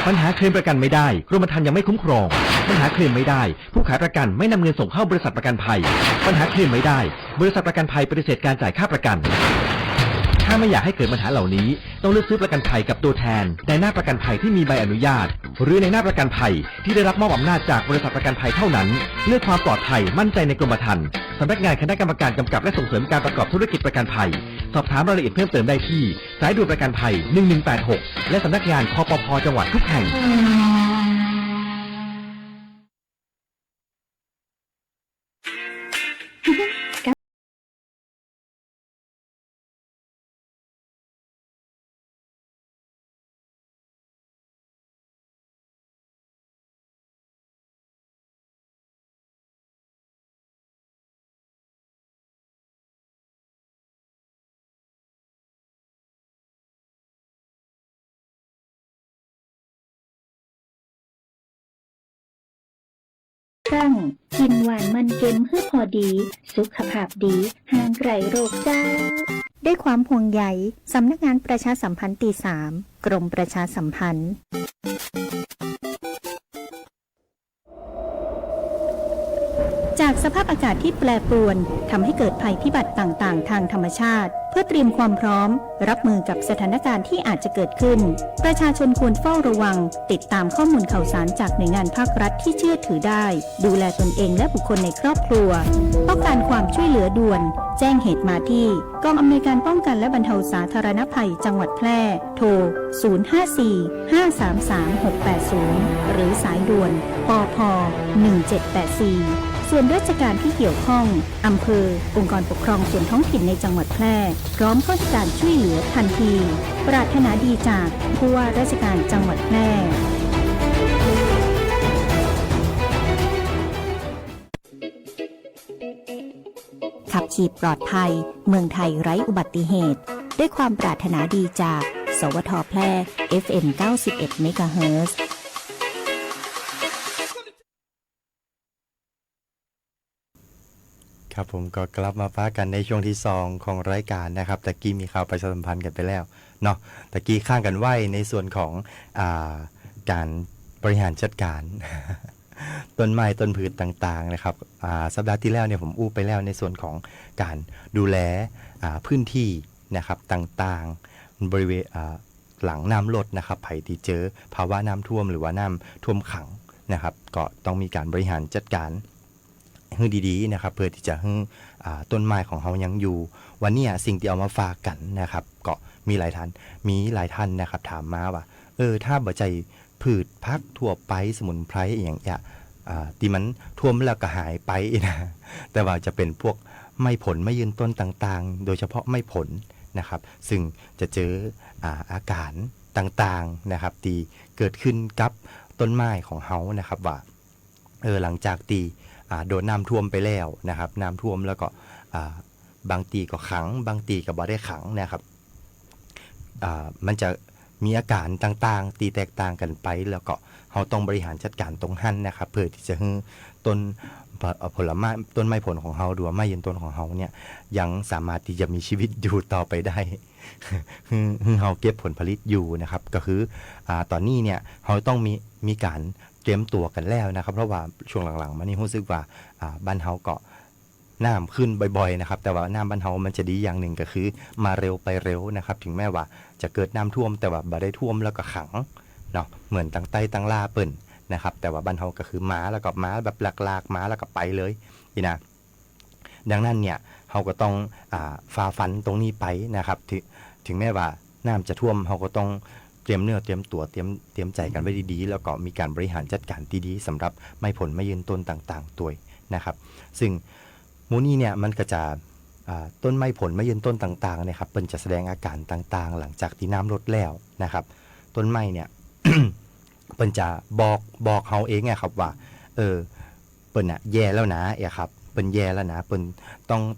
ปัญหาเคลมประกันไม่ได้กรมธรรม์ยังไม่คุ้มครองปัญหาเคลมไม่ได้ผู้ขายประกันไม่นำเงินส่งเข้าบริษัทประกันภัยปัญหาเคลมไม่ได้บริษัทประกันภัยปฏิเสธการจ่ายค่าประกันถ้าไม่อยากให้เกิดปัญหาเหล่านี้ต้องเลือกซื้อประกันภัยกับตัวแทนในหน้าประกันภัยที่มีใบอนุญาตหรือในหน้าประกันภัยที่ได้รับมอบอำนาจจากบริษัทประกันภัยเท่านั้นเลือกความปลอดภัยมั่นใจในกรมธรรม์สำนักงานคณะกรรมการกำกับและส่งเสริมการประกอบธุรกิจประกันภัยสอบถามรายละเอียดเพิ่มเติมได้ที่สายด่วนประกันภัย1186และสำนักงานคปภ.จังหวัดทุกแห่ง รั้งกินหวานมันเค็มเพื่อพอดี สุขภาพดีห่างไกลโรคเจ้าด้วยความห่วงใยสำนักงานประชาสัมพันธ์ตี3กรมประชาสัมพันธ์จากสภาพอากาศที่แปรปรวนทำให้เกิดภัยพิบัติต่างๆทางธรรมชาติเพื่อเตรียมความพร้อมรับมือกับสถานการณ์ที่อาจจะเกิดขึ้นประชาชนควรเฝ้าระวังติดตามข้อมูลข่าวสารจากหน่วยงานภาครัฐที่เชื่อถือได้ดูแลตนเองและบุคคลในครอบครัวต้องการความช่วยเหลือด่วนแจ้งเหตุมาที่กองอำนวยการป้องกันและบรรเทาสาธารณภัยจังหวัดแพร่โทร 054-533-680 หรือสายด่วนปพ 1784ส่วนราชการที่เกี่ยวข้องอำเภอองค์กรปกครองส่วนท้องถิ่นในจังหวัดแพร่พร้อมเข้าให้การช่วยเหลือทันทีปรารถนาดีจากผู้ว่าราชการจังหวัดแพร่ขับขี่ปลอดภัยเมืองไทยไร้อุบัติเหตุด้วยความปรารถนาดีจากสวทแพร่ FM 91 เมกะเฮิรตซ์ครับผมก็กลับมาฟ้ากันในช่วงที่2ของรายการนะครับตะกี้มีข่าวประชาสัมพันธ์กันไปแล้วเนาะตะกี้ข้างกันไว้ในส่วนของการบริหารจัดการ ต้นไม้ต้นพืชต่างๆนะครับสัปดาห์ที่แล้วเนี่ยผมอู้ไปแล้วในส่วนของการดูแลพื้นที่นะครับต่างๆบริเวณหลังน้ำลดนะครับไผ่ที่เจอภาวะน้ำท่วมหรือว่าน้ำท่วมขังนะครับก็ต้องมีการบริหารจัดการให้ดีๆนะครับเพื่อที่จะให้ต้นไม้ของเรายังอยู่วันนี้สิ่งที่เอามาฝากกันนะครับก็มีหลายท่านนะครับถามมาว่าถ้าบ่ใจพืชพักทั่วไปสมุนไพรอย่างเงี้ยที่มันท่วมแล้วก็หายไปนะแต่ว่าจะเป็นพวกไม้ผลไม้ยืนต้นต่างๆโดยเฉพาะไม้ผลนะครับซึ่งจะเจออาการต่างๆนะครับที่เกิดขึ้นกับต้นไม้ของเฮานะครับว่าหลังจากที่โดนน้ำท่วมไปแล้วนะครับน้ำท่วมแล้วก็บางตีก็ขังบางตีก็บ่ได้ขังนะครับมันจะมีอาการต่างๆตีแตกต่างกันไปแล้วก็เราต้องบริหารจัดการตรงหั้นนะครับเพื่อที่จะให้ต้นผลไม้ต้นไม้ผลของเราหรือว่าไม้ยืนต้นของเราเนี่ยยังสามารถที่จะมีชีวิตอยู่ต่อไปได้ เราเก็บผลผลิตอยู่นะครับก็คือตอนนี้เนี่ยเราต้องมีการเตรียมตัวกันแล้วนะครับเพราะว่าช่วงหลังๆมานี่รู้สึกว่าบ้านเฮาก็น้ำขึ้นบ่อยๆนะครับแต่ว่าน้ำบ้านเฮามันจะดีอย่างหนึ่งก็คือมาเร็วไปเร็วนะครับถึงแม้ว่าจะเกิดน้ำท่วมแต่ว่าบ่ได้ท่วมแล้วก็ขังเนาะเหมือนตั้งใต้ตั้งล่าเปิ่นนะครับแต่ว่าบ้านเฮาก็คือม้าแล้วก็ม้าแบบหลากๆม้าแล้วก็ไปเลยนี่นะดังนั้นเนี่ยเฮาก็ต้องฝ่าฟันตรงนี้ไปนะครับถึงแม้ว่าน้ำจะท่วมเฮาก็ต้องเตรียมเนื้อเตรียมตัวเตรียมใจกันไว้ดีๆแล้วก็มีการบริหารจัดการที่ดีสำหรับไม้ผลไม้ยืนต้นต่างๆตัวนะครับซึ่งมูนี่เนี่ยมันก็จะต้นไม้ผลไม้ยืนต้นต่างๆเนี่ยครับเปิ้นจะแสดงอาการต่างๆหลังจากที่น้ำลดแล้วนะครับต้นไม้เนี่ย เปิ้นจะบอกเฮาเองไงครับว่าเปิ้นแย่แล้วนะครับเปิ้นแย่แล้วนะเปิ้น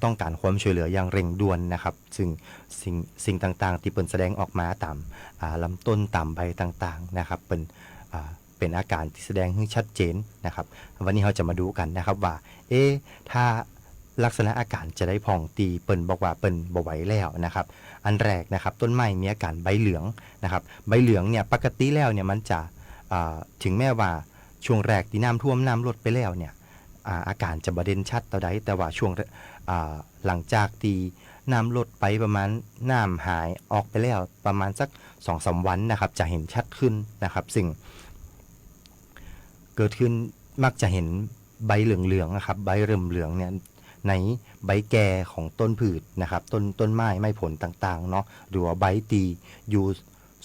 ต้องการความช่วยเหลืออย่างเร่งด่วนนะครับซึ่งสิ่งต่างๆที่เปิ้นแสดงออกมาตามลำต้นตามใบต่างๆนะครับเป็นอาการที่แสดงให้ชัดเจนนะครับวันนี้เราจะมาดูกันนะครับว่าถ้าลักษณะอาการจะได้ผ่องตีเปิ้นบอกว่าเปิ้นบ่ไหวแล้วนะครับอันแรกนะครับต้นไม้มีอาการใบเหลืองนะครับใบเหลืองเนี่ยปกติแล้วเนี่ยมันจะถึงแม้ว่าช่วงแรกที่น้ำท่วมน้ำลดไปแล้วเนี่ยอาการจะบ่เด่นชัดต่อใดแต่ว่าช่วงหลังจากที่น้ำลดไปประมาณน้ำหายออกไปแล้วประมาณสัก 2-3 วันนะครับจะเห็นชัดขึ้นนะครับสิ่งเกิดขึ้นมักจะเห็นใบเหลืองๆนะครับใบเริ่มเหลืองเนี่ยในใบแก่ของต้นพืชนะครับต้นไม้ผลต่างๆเนาะหรือว่าใบตีอยู่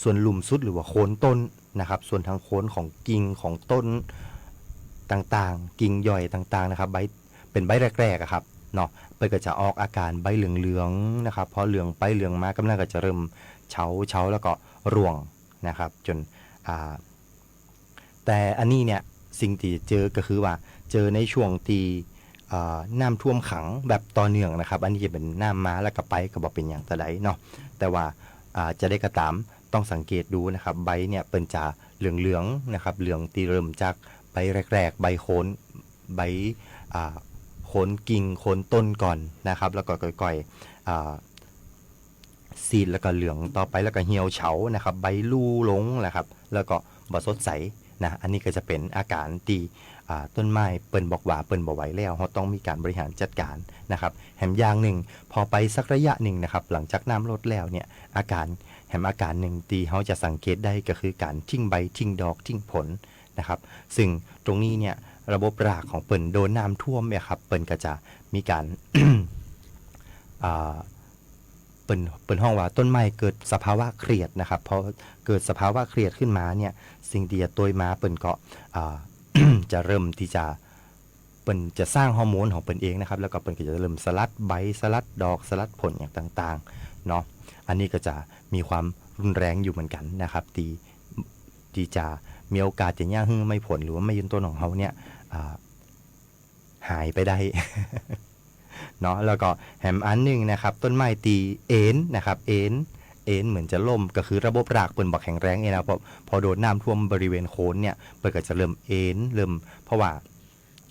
ส่วนลุ่มสุดหรือว่าโคนต้นนะครับส่วนทางโคนของกิ่งของต้นต่างๆกิ่งย่อยต่างๆนะครับใบเป็นใบแรกๆครับเนาะไปก็จะออกอาการใบเหลืองๆนะครับพอเหลืองไปเหลืองมากำลังก็จะเริ่มเฉาแล้วก็ร่วงนะครับจนแต่อันนี้เนี่ยสิ่งที่เจอก็คือว่าเจอในช่วงที่น้ำท่วมขังแบบต่อเนื่องนะครับอันนี้จะเป็นน้ำมาแล้วก็ไปก็บอกเป็นอย่างตะไดเนาะแต่ว่าจะได้กระตามต้องสังเกตดูนะครับใบเนี่ยเป็นจะเหลืองๆนะครับเหลืองตีเริ่มจากใบแรกๆใบโคน ใบโคนกิ่งโคนต้นก่อนนะครับแล้วก็ก่อยๆซีดแล้วก็เหลืองต่อไปแล้วก็เหี่ยวเฉานะครับใบลู่ลงนะครับแล้วก็บ่สดใสนะอันนี้ก็จะเป็นอาการตีต้นไม้เปิ่นบอกว่าเปิ่นบ่ไหวแล้วเราต้องมีการบริหารจัดการนะครับแหมอย่างหนึ่งพอไปสักระยะหนึ่งนะครับหลังจากน้ำลดแล้วเนี่ยอาการหนึ่งที่เขาจะสังเกตได้ก็คือการทิ้งใบทิ้งดอกทิ้งผลนะครับซึ่งตรงนี้เนี่ยระบบรากของเปิ่นโดนน้ำท่วมเนี่ยครับเปิ่นก็จะมีการ เปิ่นห้องว่าต้นไม้เกิดสภาวะเครียดนะครับพอเกิดสภาวะเครียดขึ้นมาเนี่ยสิ่งที่จะตัวมาเปิ่นก็ จะเริ่มที่จะเปิ่นจะสร้างฮอร์โมนของเปิ่นเองนะครับแล้วก็เปิ่นก็จะเริ่มสลัดใบสลัดดอกสลัดผลอย่างต่างๆเนาะอันนี้ก็จะมีความรุนแรงอยู่เหมือนกันนะครับที่จะมีโอกาสจะย่างไม่ผลหรือว่าไม่ยืนต้นของเขาเนี่ยหายไปได้ เนาะแล้วก็แหมอันหนึ่งนะครับต้นไม้ตีเอ็นนะครับเอ็นเหมือนจะล่มก็คือระบบรากเปิ่นบอกแข็งแรงเองนะพอโดนน้ำท่วมบริเวณโคนเนี่ยเปิ่นก็จะเริ่มเอ็นเริ่มเพราะว่า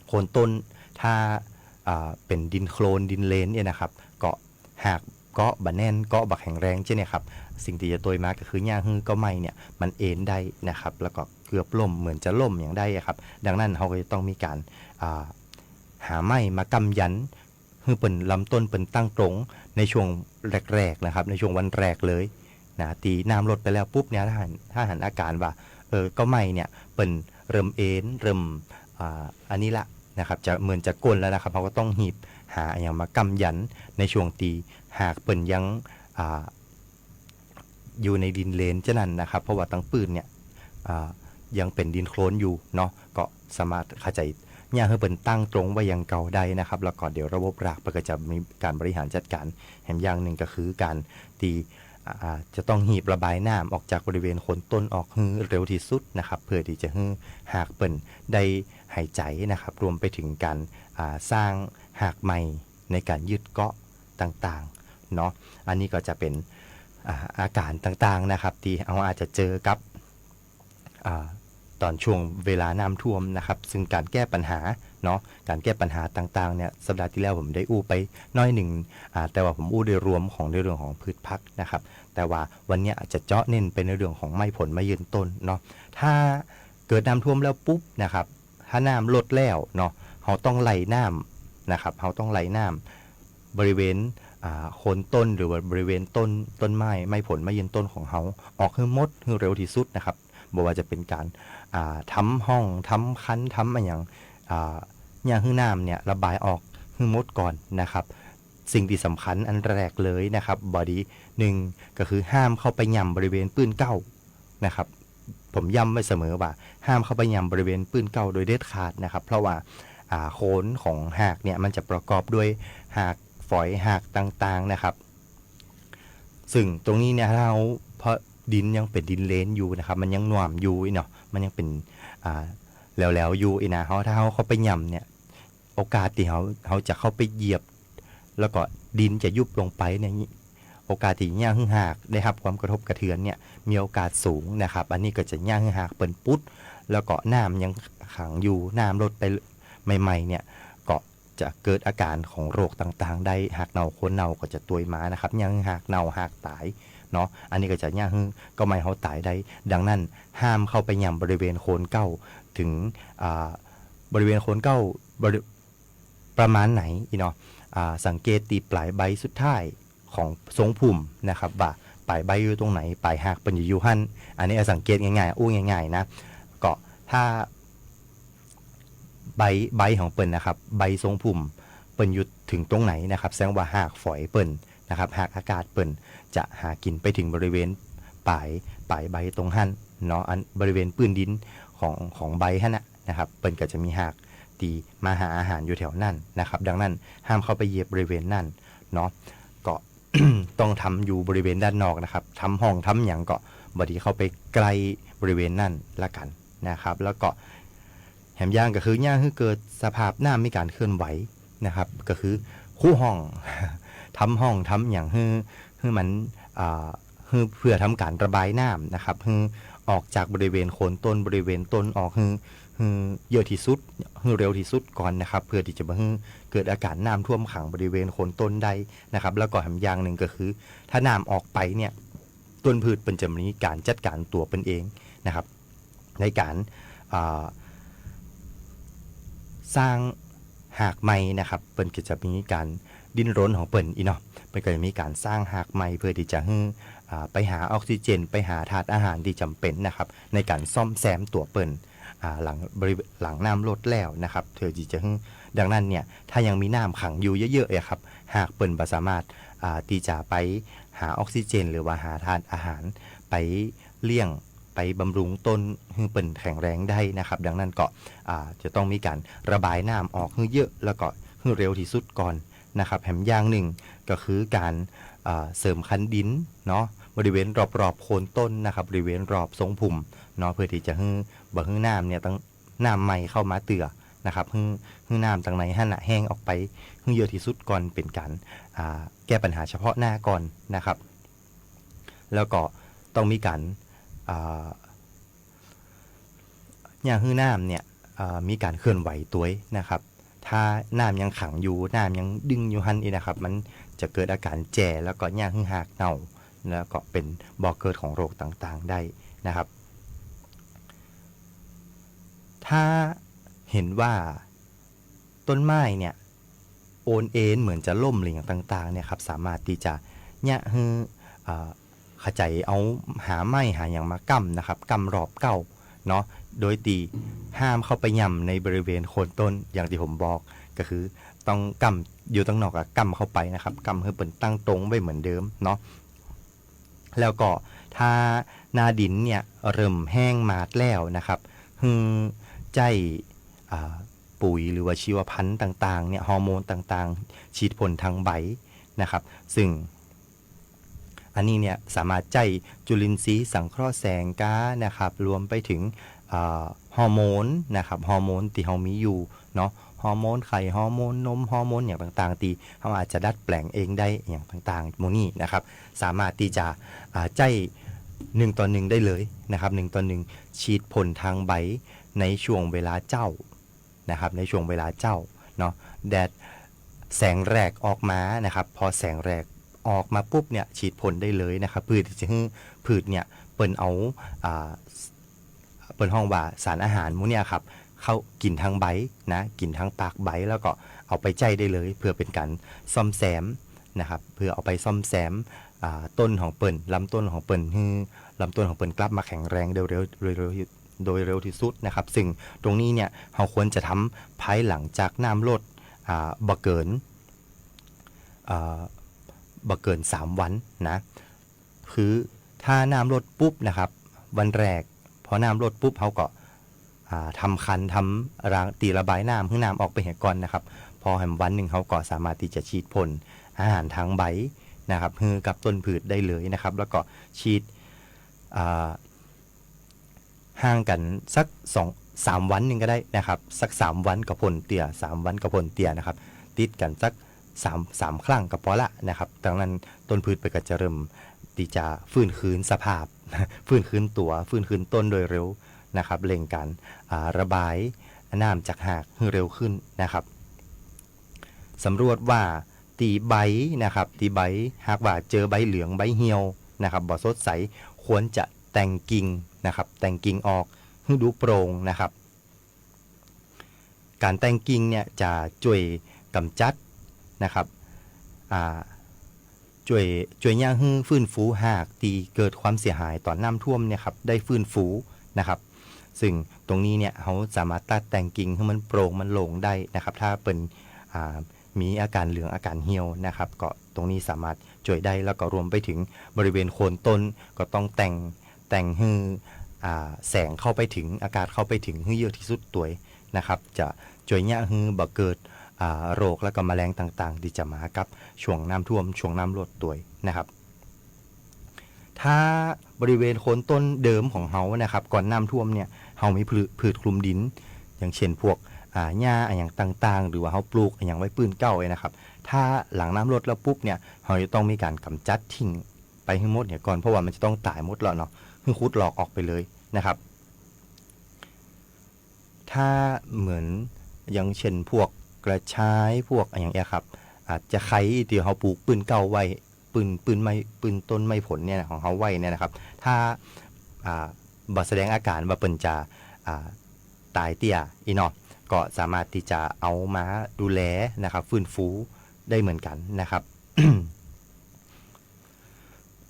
โคนต้นถ้าเป็นดินโคลนดินเลนเนี่ยนะครับเกาะหากเกาะบะแน่นเกาะบักแข็งแรงใช่ไหมครับสิ่งที่จะตัวมาก็คือย่างก็ไม่เนี่ยมันเอ็นได้นะครับแล้วก็เกือบล่มเหมือนจะล่มอย่างได้ครับดังนั้นเขาก็จะต้องมีการหาไม้มากำยันคือเปิ่นลำต้นเปิ่นตั้งตรงในช่วงแรกๆนะครับในช่วงวันแรกเลยนะตีน้ำลดไปแล้วปุ๊บเนี่ยถ้าหันอาการว่าก็ไม่เนี่ยเปิ่นเริ่มเอ็นเริ่มอันนี้ละนะครับจะเหมือนจะก้นแล้วนะครับเขาก็ต้องหีบหาอย่างมากำยันในช่วงตีหากเปิ่นยังอยู่ในดินเลนเช่นนั้นนะครับเพราะว่าตั้งปืนเนี่ยยังเป็นดินโคลนอยู่เนาะก็สามารถขจายย่างให้เป็นตั้งตรงไว้ยังเก่าได้นะครับแล้วก็เดี๋ยวระบบรากก็จะมีการบริหารจัดการแหมอย่างหนึ่งก็คือการตีจะต้องหีบระบายน้ำออกจากบริเวณโคนต้นออกให้เร็วที่สุดนะครับเพื่อที่จะให้หากเปิ่นได้หายใจนะครับรวมไปถึงการสร้างหากใหม่ในการยึดเกาะต่างๆเนาะอันนี้ก็จะเป็นอาการต่างๆนะครับที่เราอาจจะเจอกับตอนช่วงเวลาน้ำท่วมนะครับซึ่งการแก้ปัญหาเนาะการแก้ปัญหาต่างๆเนี่ยสัปดาห์ที่แล้วผมได้อู้ไปน้อยหนึ่งแต่ว่าผมอู้โดยรวมของในเรื่องของพืชพักนะครับแต่ว่าวันนี้อาจจะเจาะเน้นเป็นในเรื่องของไม้ผลไม้ยืนต้นเนาะถ้าเกิดน้ำท่วมแล้วปุ๊บนะครับถ้าน้ำลดแล้วเนาะเราต้องไหลน้ำนะครับเราต้องไหลน้ำบริเวณโคนต้นหรือว่าบริเวณต้นไม้ผลไม้ยืนต้นของเขาออกให้หมดให้เร็วที่สุดนะครับบอกว่าจะเป็นการทำห้องทำคั้นทำอะไรอย่างให้น้ำเนี่ยระบายออกให้หมดก่อนนะครับสิ่งที่สำคัญอันแรกเลยนะครับบอดี้หนึ่งก็คือห้ามเข้าไปย่ำบริเวณปืนเก้านะครับผมย้ำไว้เสมอว่าห้ามเข้าไปย่ำบริเวณปืนเก้าโดยเด็ดขาดนะครับเพราะว่าโคนของหากเนี่ยมันจะประกอบด้วยหากฝอยหากต่างๆนะครับซึ่งตรงนี้เนี่ยเราเพราะดินยังเป็นดินเลนอยู่นะครับมันยังหน่วมอยู่เนาะมันยังเป็นแล้วอยู่นะถ้าเขาเข้าไปย่ำเนี่ยโอกาสที่เขาจะเข้าไปเหยียบแล้วก็ดินจะยุบลงไปเนี่ยโอกาสที่ย่างหากได้รับความกระทบกระเทือนเนี่ยมีโอกาสสูงนะครับอันนี้ก็จะย่างหากเปิ่นปุ๊ดแล้วก็น้ำยังขังอยู่น้ำลดไปใหม่ๆเนี่ยก็จะเกิดอาการของโรคต่างๆได้หากเน่าโคนเน่าก็จะตัวยมานะครับย่างหากเน่าหากตายเนาะอันนี้ก็จะย่างก็ไม่เขาตายได้ดังนั้นห้ามเข้าไปย่ำบริเวณโคนเก้าถึงบริเวณโคนเก้าประมาณไหนเนาะสังเกตตีปลายใบสุดท้ายของทรงพุ่มนะครับว่าปลายใบอยู่ตรงไหนปลายหากเป็นอยู่หั่นอันนี้สังเกตง่ายๆอู้ง่ายๆนะก็ถ้าใบของเปิ่นนะครับใบทรงพุ่มเปิ่นอยู่ถึงตรงไหนนะครับแสดงว่าหากฝอยเปิ่นนะครับหากอากาศเปิ่นจะหากินไปถึงบริเวณปลายใบตรงหั่นเนาะอันบริเวณปื้นดินของใบหั่นนะครับเปิ่นก็จะมีหากตีมาหาอาหารอยู่แถวนั่นนะครับดังนั้นห้ามเข้าไปเหยียบบริเวณนั่นเนาะก็ ต้องทำอยู่บริเวณด้านนอกนะครับทำห้องทำอย่างก็บดีเข้าไปใกล้บริเวณนั่นละกันนะครับแล้วก็แหมย่างก็คือย่างคือเกิดสภาพน้ำมีการเคลื่อนไหวนะครับก็คือคู่ห้อง ทำห้องทำอย่างให้มันเพื่อทำการระบายน้ำนะครับให้ออกจากบริเวณโคนต้นบริเวณต้นออกให้ เยอะที่สุดเร็วที่สุดก่อนนะครับเพื่อที่จะบ่ให้เกิดอาการน้ำท่วมขังบริเวณโคนต้นได้นะครับแล้วก็แถมอย่างหนึ่งก็คือถ้าน้ำออกไปเนี่ยต้นพืชเป็นจะมีการจัดการตัวเป็นเองนะครับในการสร้างหากไม้นะครับเปิ้นก็จะมีการดิ้นรนของเปิ้นอีเนาะเปิ้นก็จะมีการสร้างหากไม้เพื่อที่จะให้ไปหาออกซิเจนไปหาธาตุอาหารที่จำเป็นนะครับในการซ่อมแซมตัวเปิ้นหลังน้ำลดแล้วนะครับเธอที่จะดังนั้นเนี่ยถ้ายังมีน้ำขังอยู่เยอะๆครับหากเปิ้นบ่สามารถที่จะไปหาออกซิเจนหรือว่าหาธาตุอาหารไปเลี้ยงไปบำรุงต้นให้เปิ้นแข็งแรงได้นะครับดังนั้นก็จะต้องมีการระบายน้ำออกให้เยอะแล้วก็ให้เร็วที่สุดก่อนนะครับแถมอย่างหนึ่งก็คือการเสริมคันดินเนาะบริเวณรอบๆโคนต้นนะครับบริเวณรอบทรงพุ่มเนาะเพื่อที่จะให้บ่ให้น้ำเนี่ยต้องน้ำใหม่เข้ามาเตือนะครับให้น้ำตรงไหนให้แห้งออกไปให้เยอะที่สุดก่อนเป็นการแก้ปัญหาเฉพาะหน้าก่อนนะครับแล้วก็ต้องมีการอย่างให้น้ำเนี่ยมีการเคลื่อนไหวตัวนะครับถ้าน้ำยังขังอยู่น้ำยังดึงอยู่หันอีนะครับมันจะเกิดอาการแจ่แล้วก็ย่างให้หากเน่าแล้วก็เป็นบ่อเกิดของโรคต่างๆได้นะครับถ้าเห็นว่าต้นไม้เนี่ยโอนเอ็นเหมือนจะล่มหรืออย่างต่างๆเนี่ยครับสามารถที่จะเนี่ยให้ขจายเอาหาไม้หาอย่างมากั้มนะครับกั้มรอบเก้าเนาะโดยตีห้ามเข้าไปย่ำในบริเวณโคนต้นอย่างที่ผมบอกก็คือต้องกั้มอยู่ตั้งนอกกั้มเข้าไปนะครับกั้มให้เป็นตั้งตรงไว้เหมือนเดิมเนาะแล้วก็ถ้านาดินเนี่ยเริ่มแห้งมาดแล้วนะครับใจปุ๋ยหรือว่าชีวพันธุ์ต่างๆเนี่ยฮอร์โมนต่างๆฉีดพ่นทางใบนะครับซึ่งอันนี้เนี่ยสามารถใจจุลินทรีย์สังเคราะห์แสงก๊านะครับรวมไปถึงฮอร์โมนนะครับฮอร์โมนที่เรามีอยู่เนาะฮอร์โมนไข่ฮอร์โมนนมฮอร์โมนอย่างต่างๆที่เราอาจจะดัดแปลงเองได้อย่างต่างๆโมนี่นะครับสามารถที่จะใจ1:1ได้เลยนะครับ1:1ฉีดพ่นทางใบในช่วงเวลาเจ้านะครับในช่วงเวลาเจ้าเนาะแดดแสงแรกออกมานะครับพอแสงแรกออกมาปุ๊บเนี่ยฉีดพ่นได้เลยนะครับพืชที่จะให้พืชเนี่ยเปิ้นเอาเปิ้นห้องว่าสารอาหารมื้อเนี่ยครับเข้ากินทางใบนะกินทางปากใบแล้วก็เอาไปใจได้เลยเพื่อเป็นการซ่อมแซมนะครับเพื่อเอาไปซ่อมแซมต้นของเปิ้นลำต้นของเปิ้นให้ลำต้นของเปิ้นกลับมาแข็งแรงโดยเร็วที่สุดนะครับซึ่งตรงนี้เนี่ยเราควรจะทำภายหลังจากน้ำลดบ่เกิน3 วันนะคือถ้าน้ำลดปุ๊บนะครับวันแรกพอน้ำลดปุ๊บเขาก็ทำคันทำรางตีระบายน้ำให้น้ำออกไปเหี่ยก่อนนะครับพอแหมวันหนึ่งเขาก็สามารถที่จะฉีดพ่นอาหารทางใบนะครับให้กับต้นพืชได้เลยนะครับแล้วก็ฉีดห่างกันสัก2-3 วันนึงก็ได้นะครับสัก3 วันกับพ่นเตี่ย3 วันกับพ่นเตี่ยนะครับติดกันสัก3 ครั้งก็พอละนะครับดังนั้นต้นพืชไปก็จะเริ่มที่จะฟื้นคืนสภาพ ฟื้นคืนตัวฟื้นคืนต้นโดยเร็วนะครับเร่งการระบายน้ำจากหากให้เร็วขึ้นนะครับสำรวจว่าตีใบนะครับตีใบหากว่าเจอใบเหลืองใบเหี่ยวนะครับบ่สดใสควรจะแต่งกิ่งนะครับแต่งกิ่งออกให้ดูโปร่งนะครับการแต่งกิ่งเนี่ยจะช่วยกำจัดนะครับช่วยย่างให้ฟื้นฟูหากตีเกิดความเสียหายต่อน้ำท่วมเนี่ยครับได้ฟื้นฟูนะครับซึ่งตรงนี้เนี่ยเขาสามารถตัดแต่งกิ่งให้มันโปร่งมันโล่งได้นะครับถ้าเป็นมีอาการเหลืองอาการเหี่ยวนะครับก็ตรงนี้สามารถช่วยได้แล้วก็รวมไปถึงบริเวณโคนต้นก็ต้องแต่งให้แสงเข้าไปถึงอากาศเข้าไปถึงให้เยอะที่สุดตัวนะครับจะช่วยให้บ่เกิดโรคและก็แมลงต่างๆที่จะมากับช่วงน้ำท่วมช่วงน้ำลดตัวนะครับถ้าบริเวณโคนต้นเดิมของเฮานะครับก่อนน้ำท่วมเนี่ยเฮามีพืชคลุมดินอย่างเช่นพวกหญ้าอย่างต่างๆหรือว่าเฮาปลูกอย่างไว้ปืนเก้าไว้นะครับถ้าหลังน้ำลดแล้วปุ๊บเนี่ยเฮาจะต้องมีการกำจัดทิ้งไปให้หมดเนี่ยก่อนเพราะว่ามันจะต้องตายหมดแล้วเนาะคือขุดหลอกออกไปเลยนะครับ ถ้าเหมือนอย่างเช่นพวกกระชายพวกอย่างเงี้ยครับอาจจะไข่ที่เขาปลูกปืนเก่าไว้ปืนไม้ปืนต้นไม้ผลเนี่ยของเขาไว้เนี่ยนะครับถ้าบ่แสดงอาการว่าเปิ้นจะตายเตี้ยอีเนาะก็สามารถที่จะเอามาดูแลนะครับฟื้นฟูได้เหมือนกันนะครับ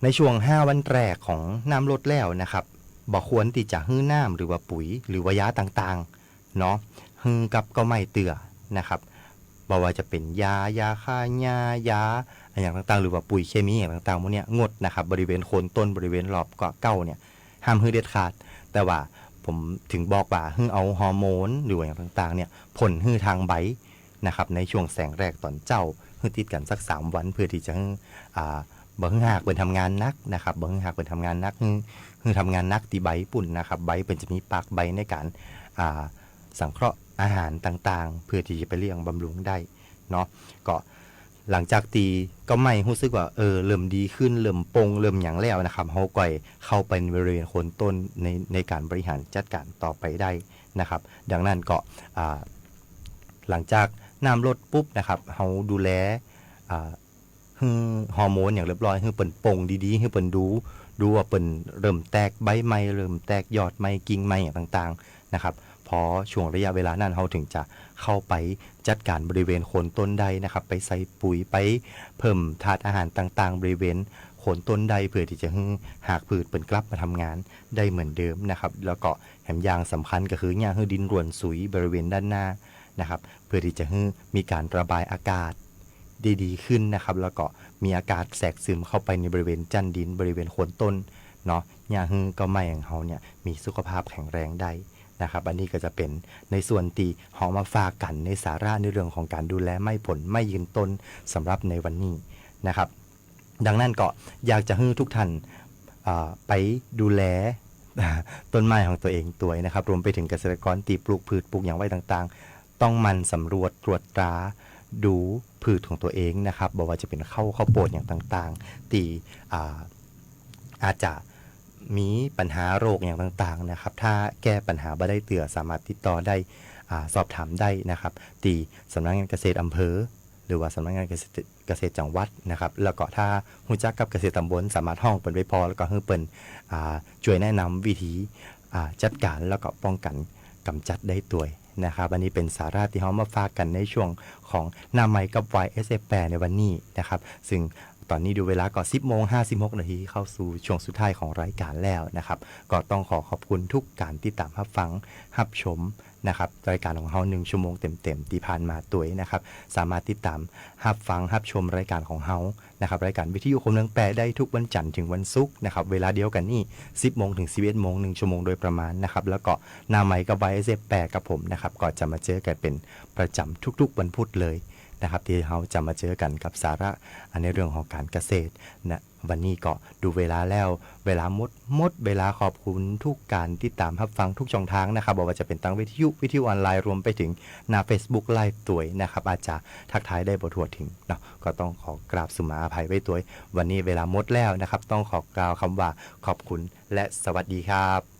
ในช่วง5วันแรกของน้ำลดแล้วนะครับบ่ควรที่จะฮื้อน้ำหรือว่าปุ๋ยหรือว่ายาต่างๆเนาะฮือกับก็ไม่เตือนะครับบ่ว่าจะเป็นยาฆ่าหญ้ายาอย่างต่างๆหรือว่าปุ๋ยเคมีอย่างต่างๆพวกเนี้ยงดนะครับบริเวณโคนต้นบริเวณรอบเกาะเก้าเนี่ยห้ามฮื้อเด็ดขาดแต่ว่าผมถึงบอกว่าฮื้อเอาฮอร์โมนหรือว่าอย่างต่างๆเนี่ยพ่นฮื้อทางใบนะครับในช่วงแสงแรกตอนเจ้าฮื้อติดกันสัก3วันเพื่อที่จะฮื้อบ่ฮื้อหากเป็นทำงานนักนะครับบ่ฮื้อหากเป็นทำงานนักฮื้อทำงานนักที่ใบปุ่นนะครับใบเป็นจะมีปากใบในการสังเคราะห์อาหารต่างๆเพื่อที่จะไปเลี้ยงบำรุงได้เนาะก็หลังจากตีก็ไม่รู้สึกว่าเริ่มดีขึ้นเริ่มปงเริ่มหยังแล้วนะครับเฮาก็เข้าไปบริเวณโคนต้นในการบริหารจัดการต่อไปได้นะครับดังนั้นก็หลังจากน้ำลดปุ๊บนะครับเฮาดูแลฮอร์โมนอย่างเรียบร้อยให้เปิ่นปงดีๆให้เปิ่นดูว่าเปิ่นเริ่มแตกใบไม้เริ่มแตกยอดไม้กิ่งไม้อย่างต่างๆนะครับพอช่วงระยะเวลานั้นเราถึงจะเข้าไปจัดการบริเวณโคนต้นใดนะครับไปใส่ปุ๋ยไปเพิ่มธาตุอาหารต่างๆบริเวณโคนต้นใดเพื่อที่จะให้หากพืชเปิ่นกลับมาทำงานได้เหมือนเดิมนะครับแล้วก็แถมอย่างสำคัญก็คือเนี่ยให้ดินร่วนสุยบริเวณด้านหน้านะครับเพื่อที่จะให้มีการระบายอากาศดีขึ้นนะครับแล้วก็มีอากาศแทรกซึมเข้าไปในบริเวณจันดินบริเวณโคนต้นเนาะเนี่ยฮึก็ไม่อย่างเขาเนี่ยมีสุขภาพแข็งแรงได้นะครับอันนี้ก็จะเป็นในส่วนที่หอมาฝากกันในสาระในเรื่องของการดูแลไม้ผลไม้ยืนต้นสำหรับในวันนี้นะครับดังนั้นก็อยากจะให้ทุกท่านไปดูแลต้นไม้ของตัวเองตัวนะครับรวมไปถึงเกษตรกรที่ปลูกพืชปลูกอย่างไว้ต่างๆต้องมันสำรวจตรวจตราดูพืชของตัวเองนะครับบอกว่าจะเป็นข้าวโพดอย่างต่างๆที่อาจจะมีปัญหาโรคอย่างต่างๆนะครับถ้าแก้ปัญหาบ่ได้เตือสามารถติดต่อได้สอบถามได้นะครับที่สำนักงานเกษตรอำเภอหรือว่าสำนักงานเกษตรจังหวัดนะครับแล้วก็ถ้ารู้จักกับเกษตรตำบลสามารถห้องเปิดไว้พอแล้วก็ให้เปิดช่วยแนะนำวิธีจัดการแล้วก็ป้องกันกำจัดได้ตัวนะครับอันนี้เป็นสาระที่เรามาฝากกันในช่วงของหน้าไมค์กับ YSF8 ในวันนี้นะครับซึ่งตอนนี้ดูเวลาก็10:56 นาทีเข้าสู่ช่วงสุดท้ายของรายการแล้วนะครับก็ต้องขอบคุณทุกการติดตามรับฟังรับชมนะครับรายการของเรา1ชั่วโมงเต็มๆที่ผ่านมาตัวนะครับสามารถติดตามรับฟังรับชมรายการของเรานะครับรายการวิทยุคมเมืองแปรได้ทุกวันจันทร์ถึงวันศุกร์นะครับเวลาเดียวกันนี่ 10:00 ถึง 11:00 1ชั่วโมงโดยประมาณนะครับแล้วก็หน้าไมค์กับ YSF8 กับผมนะครับก็จะมาเจอกันเป็นประจำทุกๆวันพุธเลยนะครับที่เราจะมาเจอกันกับสาระในเรื่องของการเกษตรนะวันนี้ก็ดูเวลาแล้วเวลาหมดเวลาขอบคุณทุกการติดตามรับฟังทุกช่องทางนะครับบอกว่าจะเป็นทางวิทยุออนไลน์รวมไปถึงหน้า Facebook ไลฟ์ตัวนะครับอาจจะทักทายได้บ่ทั่วถึงเนาะก็ต้องขอกราบสุมาอภัยไว้ตัววันนี้เวลาหมดแล้วนะครับต้องขอกล่าวคำว่าขอบคุณและสวัสดีครับ